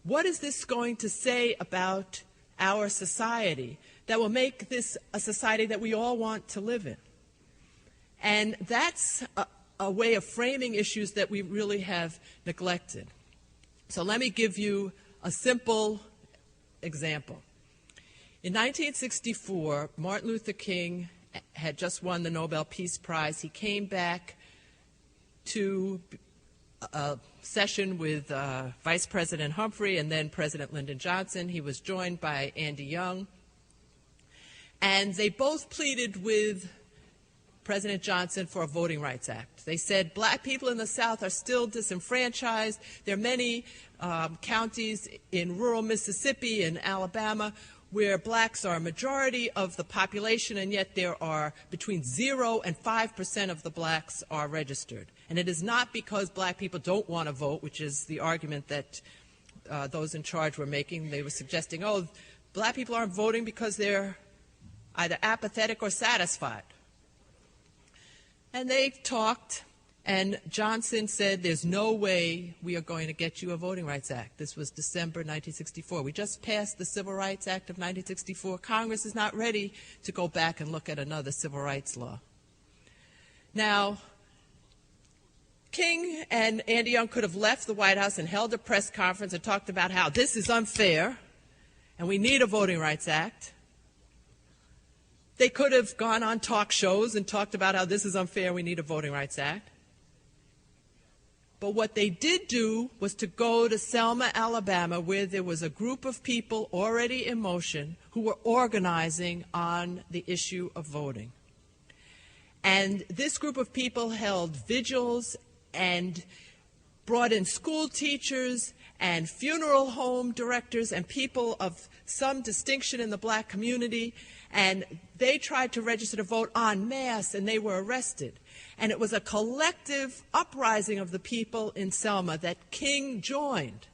What is this going to say about our society that will make this a society that we all want to live in? And that's a way of framing issues that we really have neglected. So let me give you a simple example. In 1964, Martin Luther King had just won the Nobel Peace Prize. He came back to a session with Vice President Humphrey and then President Lyndon Johnson. He was joined by Andy Young. And they both pleaded with President Johnson for a Voting Rights Act. They said black people in the South are still disenfranchised. There are many counties in rural Mississippi and Alabama where blacks are a majority of the population, and yet there are between 0 and 5% of the blacks are registered. And it is not because black people don't want to vote, which is the argument that those in charge were making. They were suggesting, oh, black people aren't voting because they're either apathetic or satisfied. And they talked, and Johnson said, there's no way we are going to get you a Voting Rights Act. This was December 1964. We just passed the Civil Rights Act of 1964. Congress is not ready to go back and look at another civil rights law. Now, King and Andy Young could have left the White House and held a press conference and talked about how this is unfair and we need a Voting Rights Act. They could have gone on talk shows and talked about how this is unfair, we need a Voting Rights Act. But what they did do was to go to Selma, Alabama, where there was a group of people already in motion who were organizing on the issue of voting. And this group of people held vigils and brought in school teachers and funeral home directors and people of some distinction in the black community, and they tried to register to vote en masse, and they were arrested. And it was a collective uprising of the people in Selma that King joined.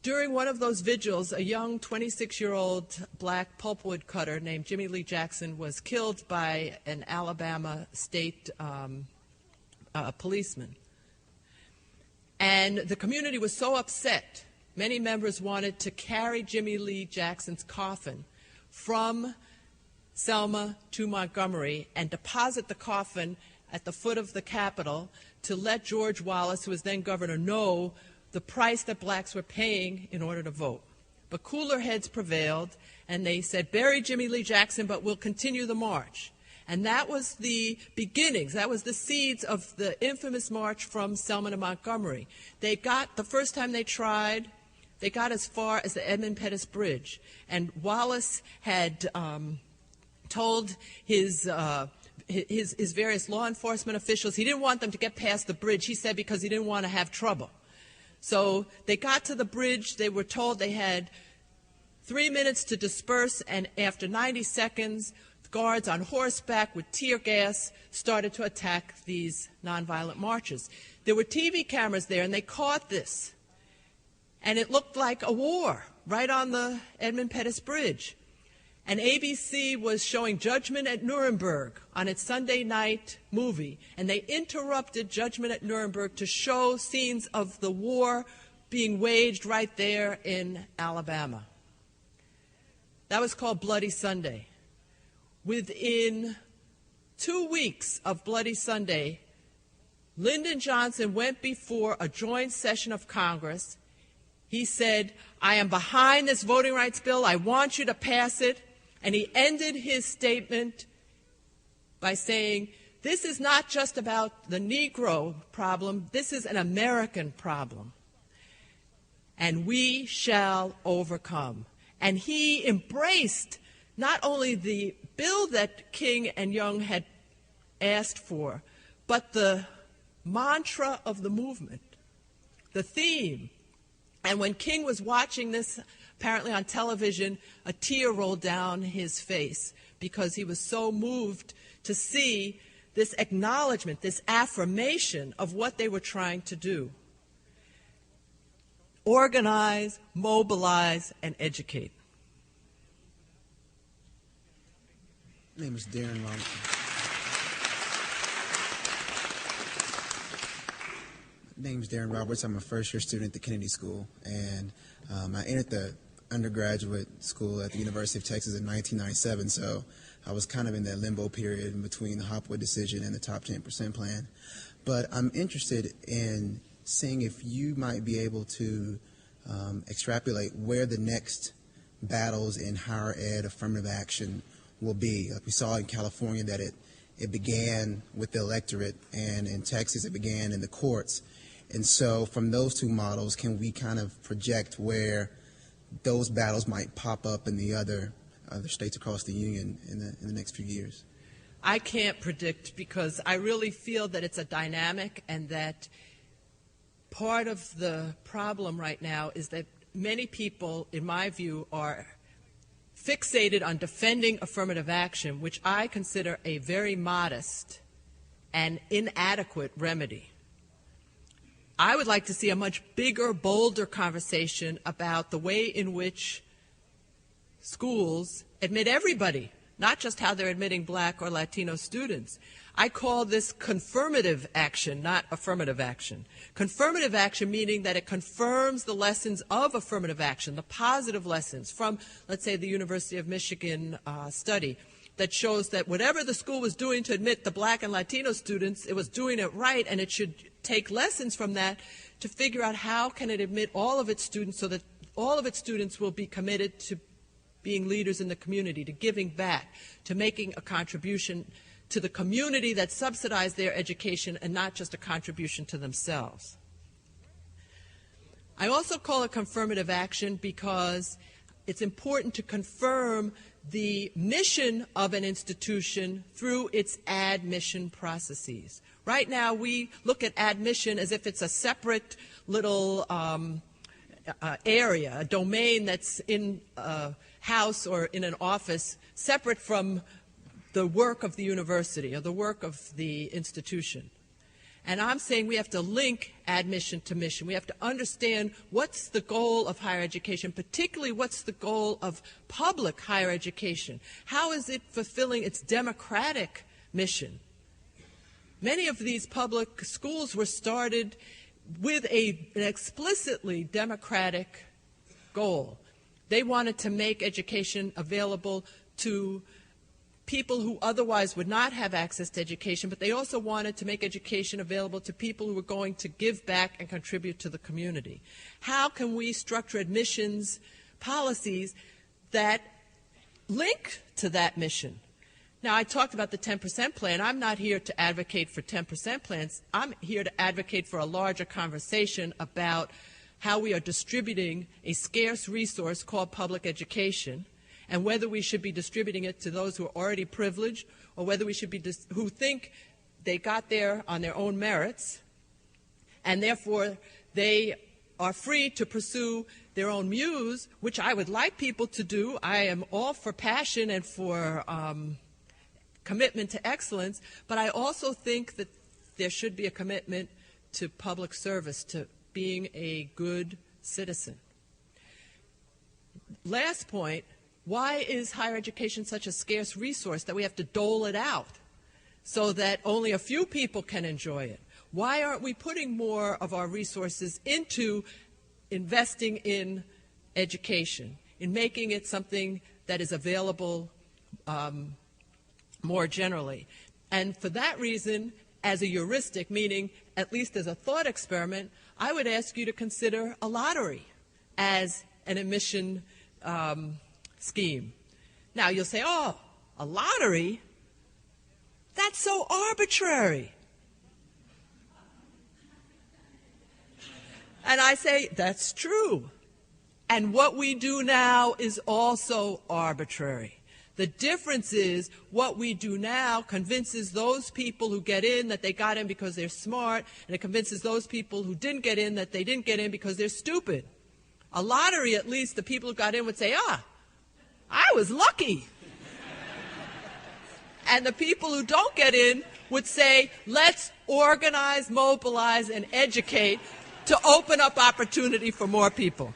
During one of those vigils, a young 26-year-old black pulpwood cutter named Jimmy Lee Jackson was killed by an Alabama state policeman. And the community was so upset, many members wanted to carry Jimmy Lee Jackson's coffin from Selma to Montgomery and deposit the coffin at the foot of the Capitol to let George Wallace, who was then governor, know the price that blacks were paying in order to vote. But cooler heads prevailed, and they said, bury Jimmy Lee Jackson, but we'll continue the march. And that was the beginnings, that was the seeds of the infamous march from Selma to Montgomery. They got, the first time they tried, they got as far as the Edmund Pettus Bridge. And Wallace had told his various law enforcement officials he didn't want them to get past the bridge, he said, because he didn't want to have trouble. So they got to the bridge. They were told they had 3 minutes to disperse, and after 90 seconds, guards on horseback with tear gas started to attack these nonviolent marchers. There were TV cameras there, and they caught this. And it looked like a war right on the Edmund Pettus Bridge. And ABC was showing Judgment at Nuremberg on its Sunday night movie, and they interrupted Judgment at Nuremberg to show scenes of the war being waged right there in Alabama. That was called Bloody Sunday. Within 2 weeks of Bloody Sunday, Lyndon Johnson went before a joint session of Congress. He said, I am behind this voting rights bill. I want you to pass it. And he ended his statement by saying, this is not just about the Negro problem. This is an American problem. And we shall overcome. And he embraced not only the bill that King and Young had asked for, but the mantra of the movement, the theme. And when King was watching this, apparently on television, a tear rolled down his face because he was so moved to see this acknowledgement, this affirmation of what they were trying to do. Organize, mobilize, and educate. My name is Darren Robertson. My name is Darren Roberts. I'm a first-year student at the Kennedy School, and I entered the undergraduate school at the University of Texas in 1997, so I was kind of in that limbo period in between the Hopwood decision and the Top 10% plan. But I'm interested in seeing if you might be able to extrapolate where the next battles in higher ed affirmative action will be. Like we saw in California that it began with the electorate, and in Texas it began in the courts. And so from those two models, can we kind of project where those battles might pop up in the other states across the union in the next few years? I can't predict because I really feel that it's a dynamic, and that part of the problem right now is that many people, in my view, are fixated on defending affirmative action, which I consider a very modest and inadequate remedy. I would like to see a much bigger, bolder conversation about the way in which schools admit everybody, not just how they're admitting Black or Latino students. I call this confirmative action, not affirmative action. Confirmative action meaning that it confirms the lessons of affirmative action, the positive lessons from, let's say, the University of Michigan study that shows that whatever the school was doing to admit the Black and Latino students, it was doing it right, and it should take lessons from that to figure out how can it admit all of its students so that all of its students will be committed to being leaders in the community, to giving back, to making a contribution to the community that subsidized their education and not just a contribution to themselves. I also call it confirmative action because it's important to confirm the mission of an institution through its admission processes. Right now, we look at admission as if it's a separate little area, a domain that's in a house or in an office, separate from the work of the university or the work of the institution. And I'm saying we have to link admission to mission. We have to understand what's the goal of higher education, particularly what's the goal of public higher education. How is it fulfilling its democratic mission? Many of these public schools were started with an explicitly democratic goal. They wanted to make education available to people who otherwise would not have access to education, but they also wanted to make education available to people who were going to give back and contribute to the community. How can we structure admissions policies that link to that mission? Now, I talked about the 10% plan. I'm not here to advocate for 10% plans. I'm here to advocate for a larger conversation about how we are distributing a scarce resource called public education, and whether we should be distributing it to those who are already privileged or whether we should be who think they got there on their own merits, and therefore they are free to pursue their own muse, which I would like people to do. I am all for passion and for commitment to excellence, but I also think that there should be a commitment to public service, to being a good citizen. Last point, Why is higher education such a scarce resource that we have to dole it out so that only a few people can enjoy it? Why aren't we putting more of our resources into investing in education, in making it something that is available more generally? And for that reason, as a heuristic, meaning at least as a thought experiment, I would ask you to consider a lottery as an admission scheme. Now you'll say, oh, a lottery? That's so arbitrary. And I say, that's true. And what we do now is also arbitrary. The difference is what we do now convinces those people who get in that they got in because they're smart, and it convinces those people who didn't get in that they didn't get in because they're stupid. A lottery, at least, the people who got in would say, I was lucky. And the people who don't get in would say, let's organize, mobilize, and educate to open up opportunity for more people.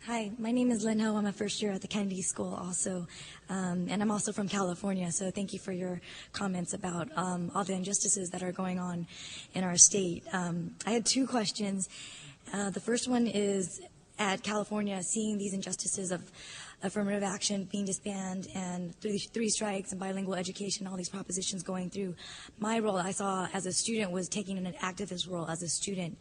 Hi, my name is Lynn Ho. I'm a first year at the Kennedy School also, and I'm also from California, so thank you for your comments about all the injustices that are going on in our state. I had two questions. The first one is, at California, seeing these injustices of affirmative action being disbanded and three strikes and bilingual education, all these propositions going through, my role I saw as a student was taking an activist role as a student.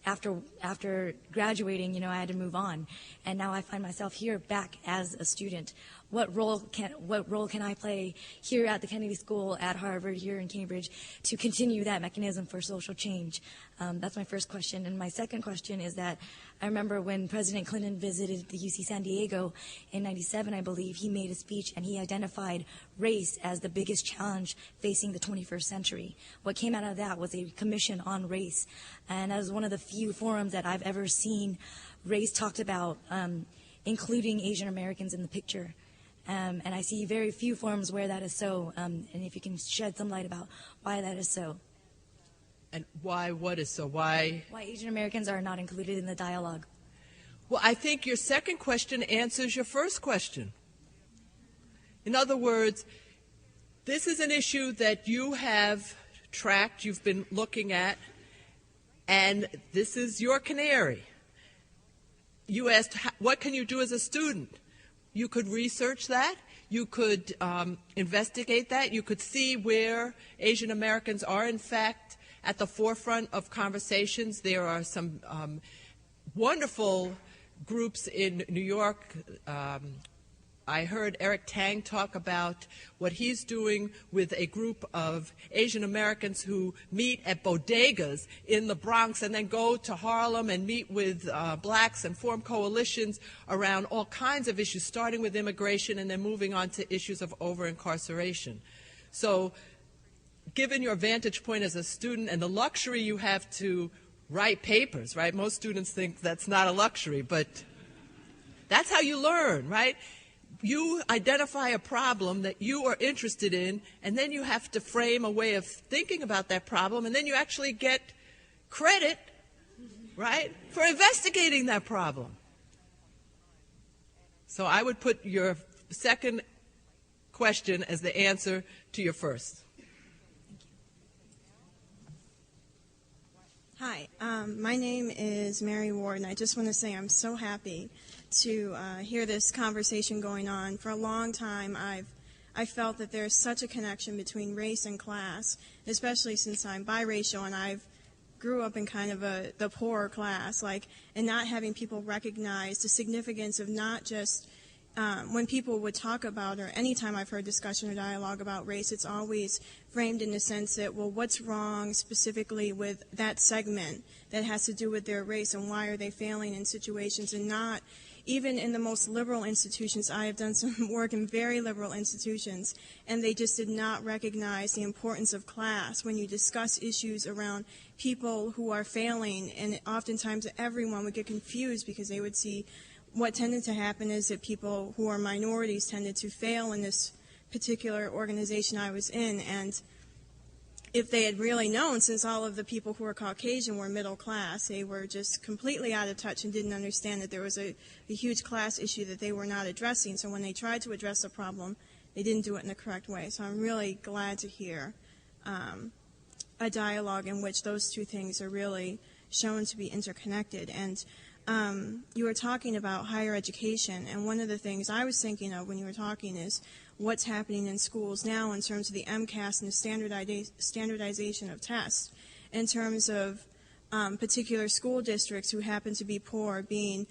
After graduating, I had to move on, and now I find myself here back as a student. What role can I play here at the Kennedy School, at Harvard, here in Cambridge, to continue that mechanism for social change? That's my first question. And my second question is that I remember when President Clinton visited the UC San Diego in '97, I believe, he made a speech and he identified race as the biggest challenge facing the 21st century. What came out of that was a commission on race. And as one of the few forums that I've ever seen race talked about, including Asian Americans in the picture. And I see very few forums where that is so, and if you can shed some light about why that is so. And what is so? Why Asian Americans are not included in the dialogue. Well, I think your second question answers your first question. In other words, this is an issue that you have tracked, you've been looking at, and this is your canary. You asked, what can you do as a student? You could research that. You could investigate that. You could see where Asian Americans are, in fact, at the forefront of conversations. There are some wonderful groups in New York. I heard Eric Tang talk about what he's doing with a group of Asian Americans who meet at bodegas in the Bronx and then go to Harlem and meet with blacks and form coalitions around all kinds of issues, starting with immigration and then moving on to issues of over-incarceration. So given your vantage point as a student and the luxury you have to write papers, right? Most students think that's not a luxury, but that's how you learn, right? You identify a problem that you are interested in, and then you have to frame a way of thinking about that problem, and then you actually get credit, right, for investigating that problem. So I would put your second question as the answer to your first. Hi, my name is Mary Ward, and I just want to say I'm so happy to hear this conversation going on. For a long time, I felt that there's such a connection between race and class, especially since I'm biracial and I've grew up in kind of the poorer class, and not having people recognize the significance of not just when people would talk about, or anytime I've heard discussion or dialogue about race, it's always framed in the sense that, well, what's wrong specifically with that segment that has to do with their race, and why are they failing in situations, and not even in the most liberal institutions. I have done some work in very liberal institutions, and they just did not recognize the importance of class when you discuss issues around people who are failing, and oftentimes everyone would get confused because they would see what tended to happen is that people who are minorities tended to fail in this particular organization I was in, and if they had really known, since all of the people who were Caucasian were middle class, they were just completely out of touch and didn't understand that there was a huge class issue that they were not addressing. So when they tried to address the problem, they didn't do it in the correct way. So I'm really glad to hear a dialogue in which those two things are really shown to be interconnected. And you were talking about higher education, and one of the things I was thinking of when you were talking is what's happening in schools now in terms of the MCAS and the standardization of tests, in terms of particular school districts who happen to be poor being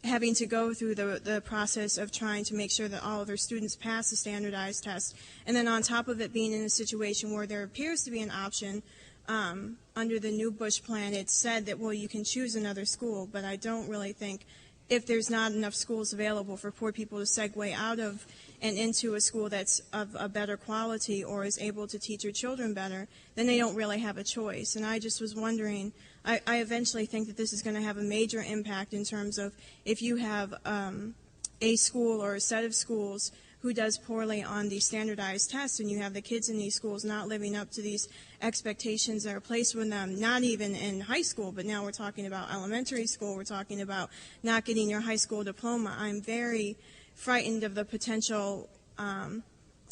having to go through the process of trying to make sure that all of their students pass the standardized test, and then on top of it being in a situation where there appears to be an option under the new Bush plan. It's said that, well, you can choose another school, but I don't really think if there's not enough schools available for poor people to segue out of and into a school that's of a better quality or is able to teach your children better, then they don't really have a choice. And I just was wondering, I eventually think that this is going to have a major impact in terms of if you have a school or a set of schools who does poorly on the standardized tests, and you have the kids in these schools not living up to these expectations that are placed with them, not even in high school, but now we're talking about elementary school, we're talking about not getting your high school diploma. I'm very frightened of the potential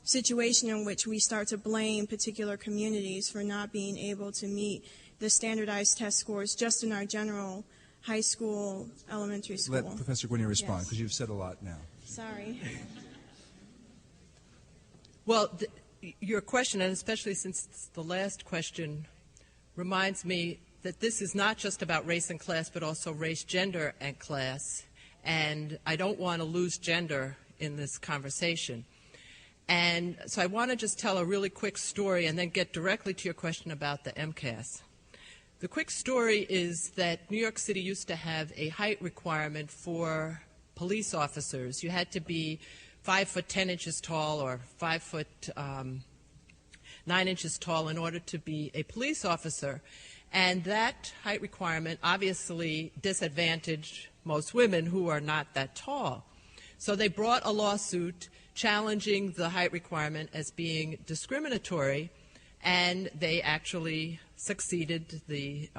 situation in which we start to blame particular communities for not being able to meet the standardized test scores just in our general high school, elementary school. Let Professor Guinier respond, Yes. because you've said a lot now. Sorry. Well, your question, and especially since it's the last question, reminds me that this is not just about race and class, but also race, gender, and class. And I don't want to lose gender in this conversation. And so I want to just tell a really quick story and then get directly to your question about the MCAS. The quick story is that New York City used to have a height requirement for police officers. You had to be 5 foot 10 inches tall or 5 foot 9 inches tall in order to be a police officer. And that height requirement obviously disadvantaged most women who are not that tall. So they brought a lawsuit challenging the height requirement as being discriminatory, and they actually succeeded. The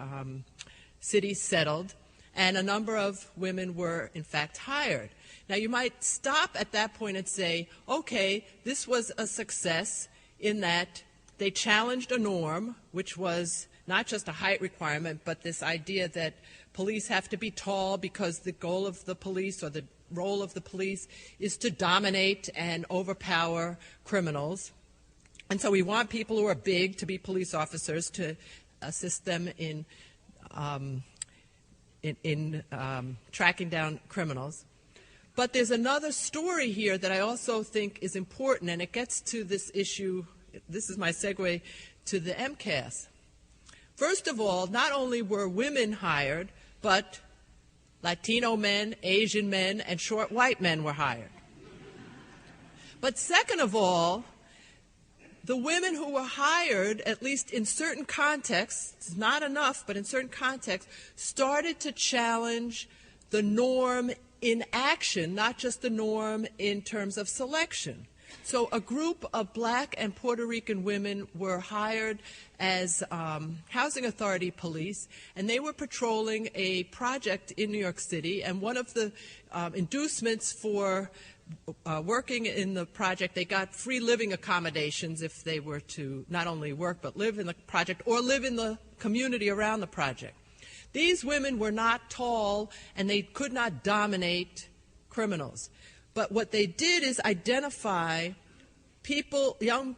city settled, and a number of women were, in fact, hired. Now, you might stop at that point and say, okay, this was a success in that they challenged a norm, which was not just a height requirement, but this idea that police have to be tall because the goal of the police or the role of the police is to dominate and overpower criminals. And so we want people who are big to be police officers to assist them in tracking down criminals. But there's another story here that I also think is important, and it gets to this issue. This is my segue to the MCAS. First of all, not only were women hired, but Latino men, Asian men, and short white men were hired. But second of all, the women who were hired, at least in certain contexts, not enough, but in certain contexts, started to challenge the norm in action, not just the norm in terms of selection. So a group of black and Puerto Rican women were hired as housing authority police, and they were patrolling a project in New York City, and one of the inducements for working in the project, they got free living accommodations if they were to not only work but live in the project or live in the community around the project. These women were not tall, and they could not dominate criminals. But what they did is identify young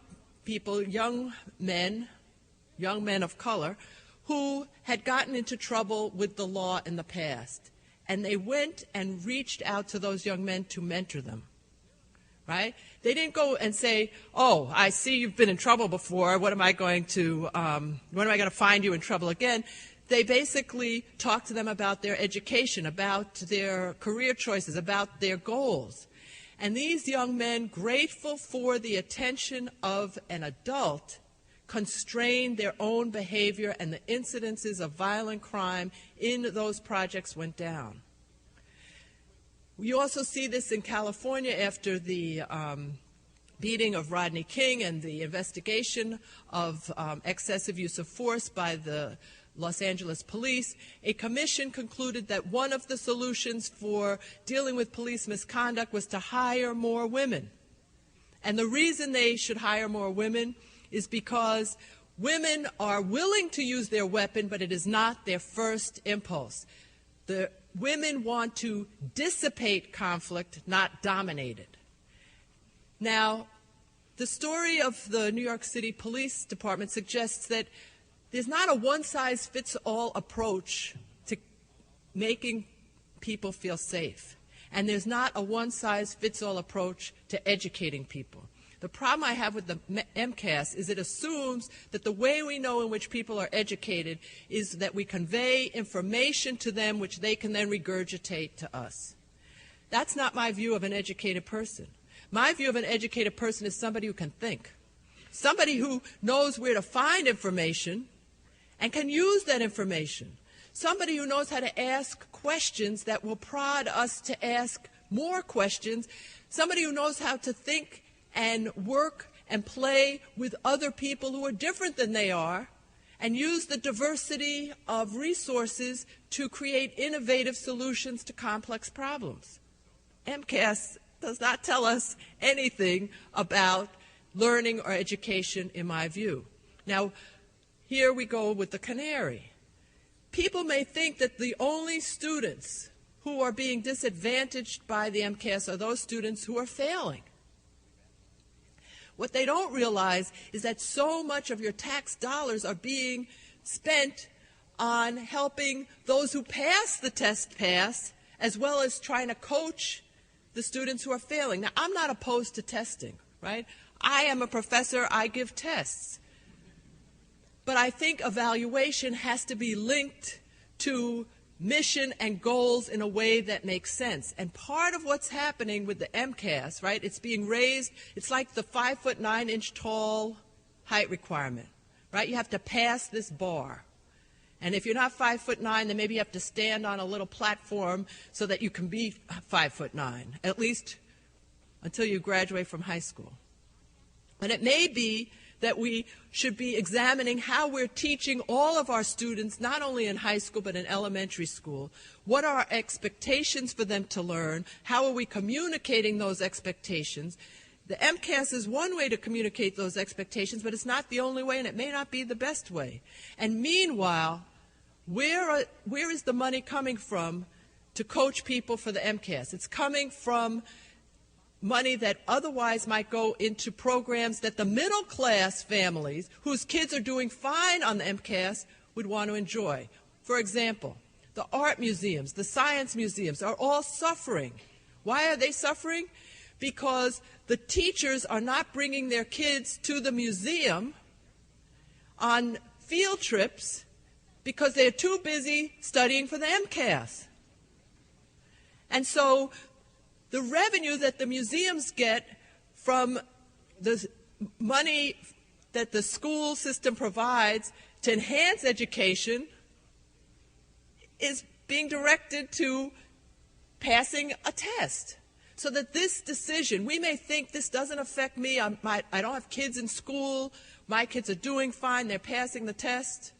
men of color, who had gotten into trouble with the law in the past. And they went and reached out to those young men to mentor them, right? They didn't go and say, oh, I see you've been in trouble before. When am I going to find you in trouble again? They basically talked to them about their education, about their career choices, about their goals. And these young men, grateful for the attention of an adult, constrained their own behavior, and the incidences of violent crime in those projects went down. We also see this in California after the beating of Rodney King and the investigation of excessive use of force by the Los Angeles police, a commission concluded that one of the solutions for dealing with police misconduct was to hire more women. And the reason they should hire more women is because women are willing to use their weapon, but it is not their first impulse. The women want to dissipate conflict, not dominate it. Now, the story of the New York City Police Department suggests that there's not a one-size-fits-all approach to making people feel safe. And there's not a one-size-fits-all approach to educating people. The problem I have with the MCAS is it assumes that the way we know in which people are educated is that we convey information to them which they can then regurgitate to us. That's not my view of an educated person. My view of an educated person is somebody who can think, somebody who knows where to find information and can use that information, somebody who knows how to ask questions that will prod us to ask more questions, somebody who knows how to think and work and play with other people who are different than they are, and use the diversity of resources to create innovative solutions to complex problems. MCAS does not tell us anything about learning or education, in my view. Now, here we go with the Canary. People may think that the only students who are being disadvantaged by the MCAS are those students who are failing. What they don't realize is that so much of your tax dollars are being spent on helping those who pass the test pass, as well as trying to coach the students who are failing. Now, I'm not opposed to testing, right? I am a professor, I give tests. But I think evaluation has to be linked to mission and goals in a way that makes sense. And part of what's happening with the MCAS, right, it's being raised, it's like the 5'9" tall height requirement, right? You have to pass this bar. And if you're not 5'9", then maybe you have to stand on a little platform so that you can be 5'9", at least until you graduate from high school. And it may be that we should be examining how we're teaching all of our students, not only in high school but in elementary school. What are our expectations for them to learn? How are we communicating those expectations? The MCAS is one way to communicate those expectations, but it's not the only way, and it may not be the best way. And meanwhile, where is the money coming from to coach people for the MCAS? It's coming from money that otherwise might go into programs that the middle-class families whose kids are doing fine on the MCAS would want to enjoy. For example, the art museums, the science museums are all suffering. Why are they suffering? Because the teachers are not bringing their kids to the museum on field trips because they're too busy studying for the MCAS. And so the revenue that the museums get from the money that the school system provides to enhance education is being directed to passing a test. So that this decision, we may think this doesn't affect me, I don't have kids in school, my kids are doing fine, they're passing the test.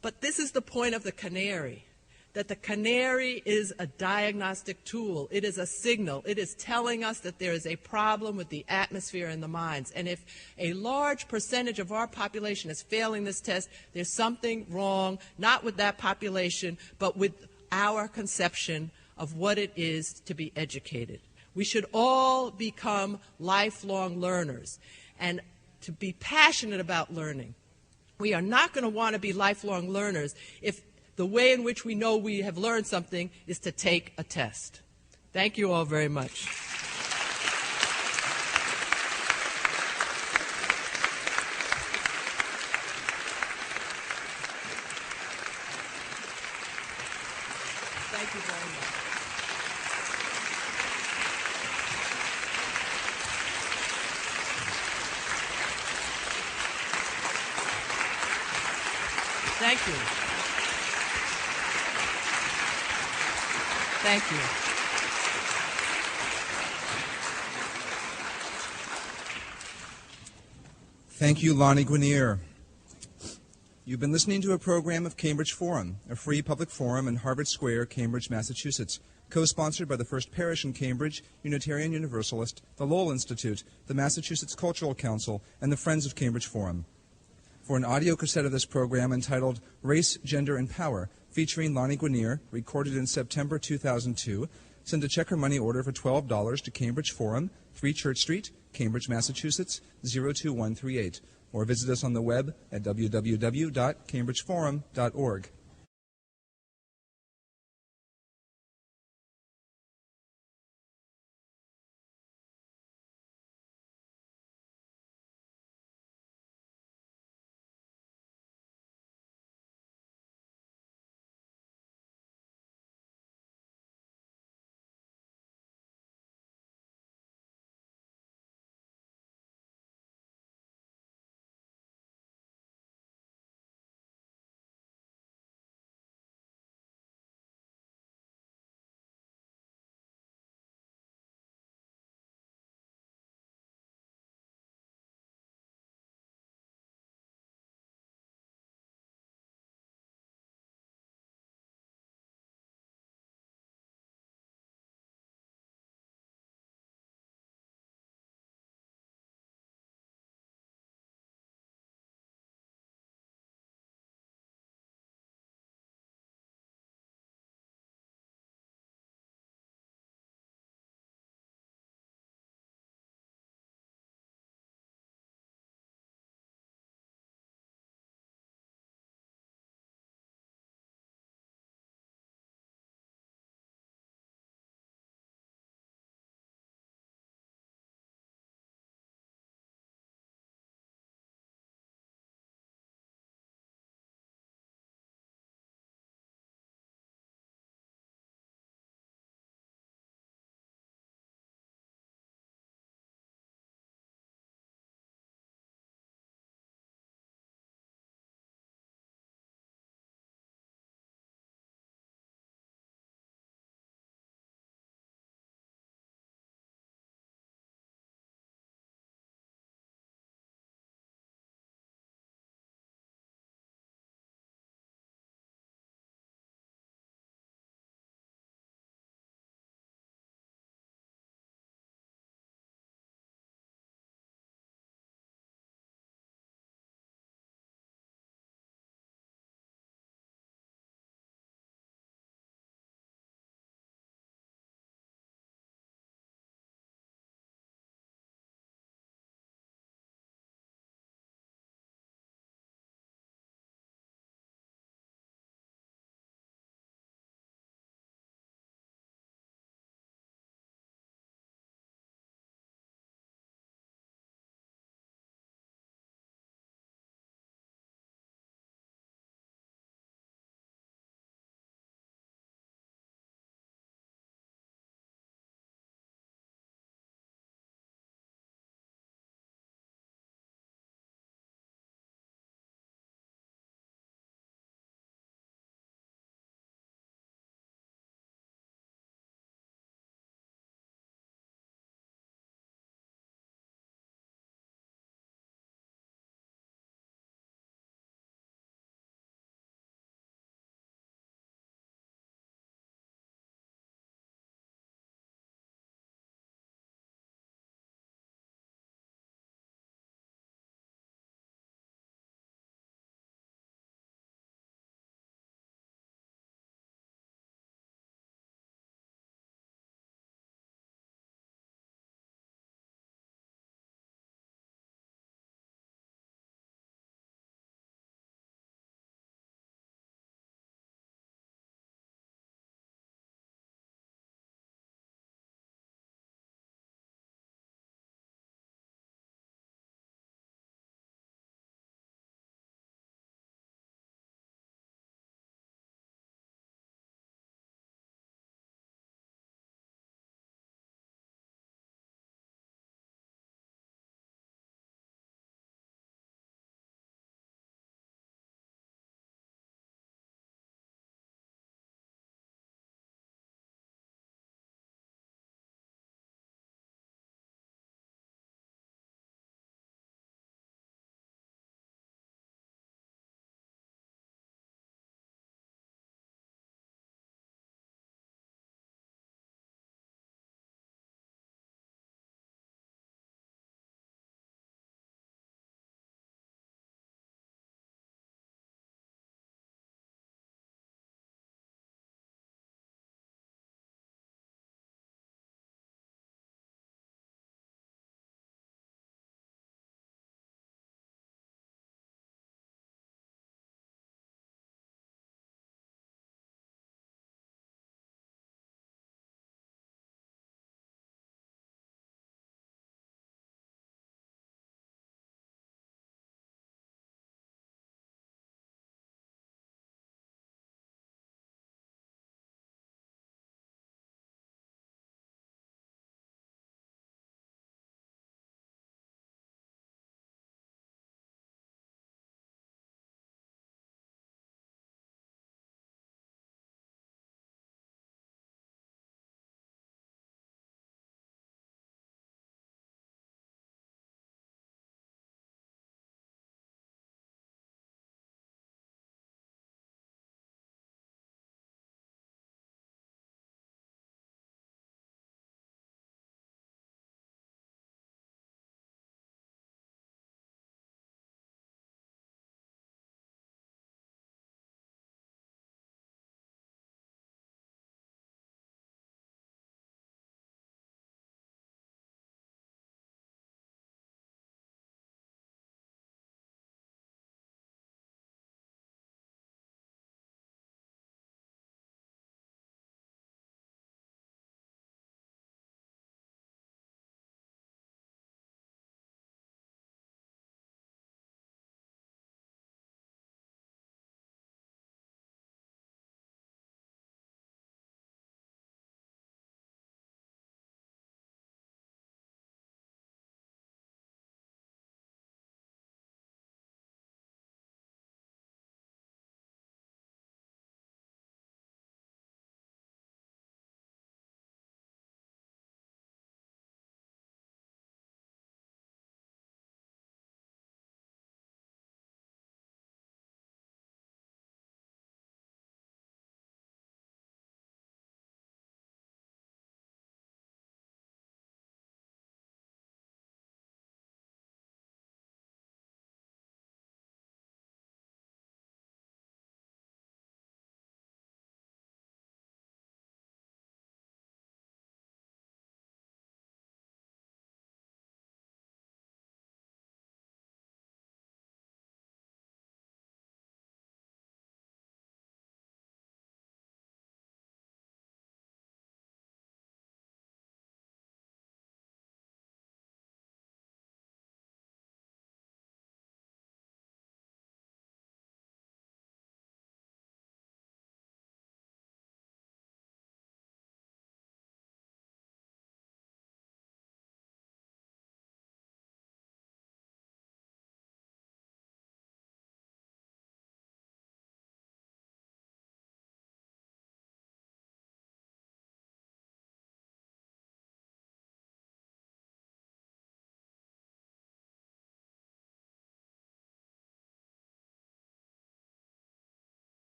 But this is the point of the Canary, that the Canary is a diagnostic tool. It is a signal. It is telling us that there is a problem with the atmosphere in the minds. And if a large percentage of our population is failing this test, there's something wrong, not with that population, but with our conception of what it is to be educated. We should all become lifelong learners and to be passionate about learning. We are not going to want to be lifelong learners if the way in which we know we have learned something is to take a test. Thank you all very much. Thank you very much. Thank you. Thank you. Thank you, Lani Guinier. You've been listening to a program of Cambridge Forum, a free public forum in Harvard Square, Cambridge, Massachusetts, co-sponsored by the First Parish in Cambridge, Unitarian Universalist, the Lowell Institute, the Massachusetts Cultural Council, and the Friends of Cambridge Forum. For an audio cassette of this program entitled Race, Gender, and Power, featuring Lani Guinier, recorded in September 2002, send a check or money order for $12 to Cambridge Forum, 3 Church Street, Cambridge, Massachusetts, 02138, or visit us on the web at www.cambridgeforum.org.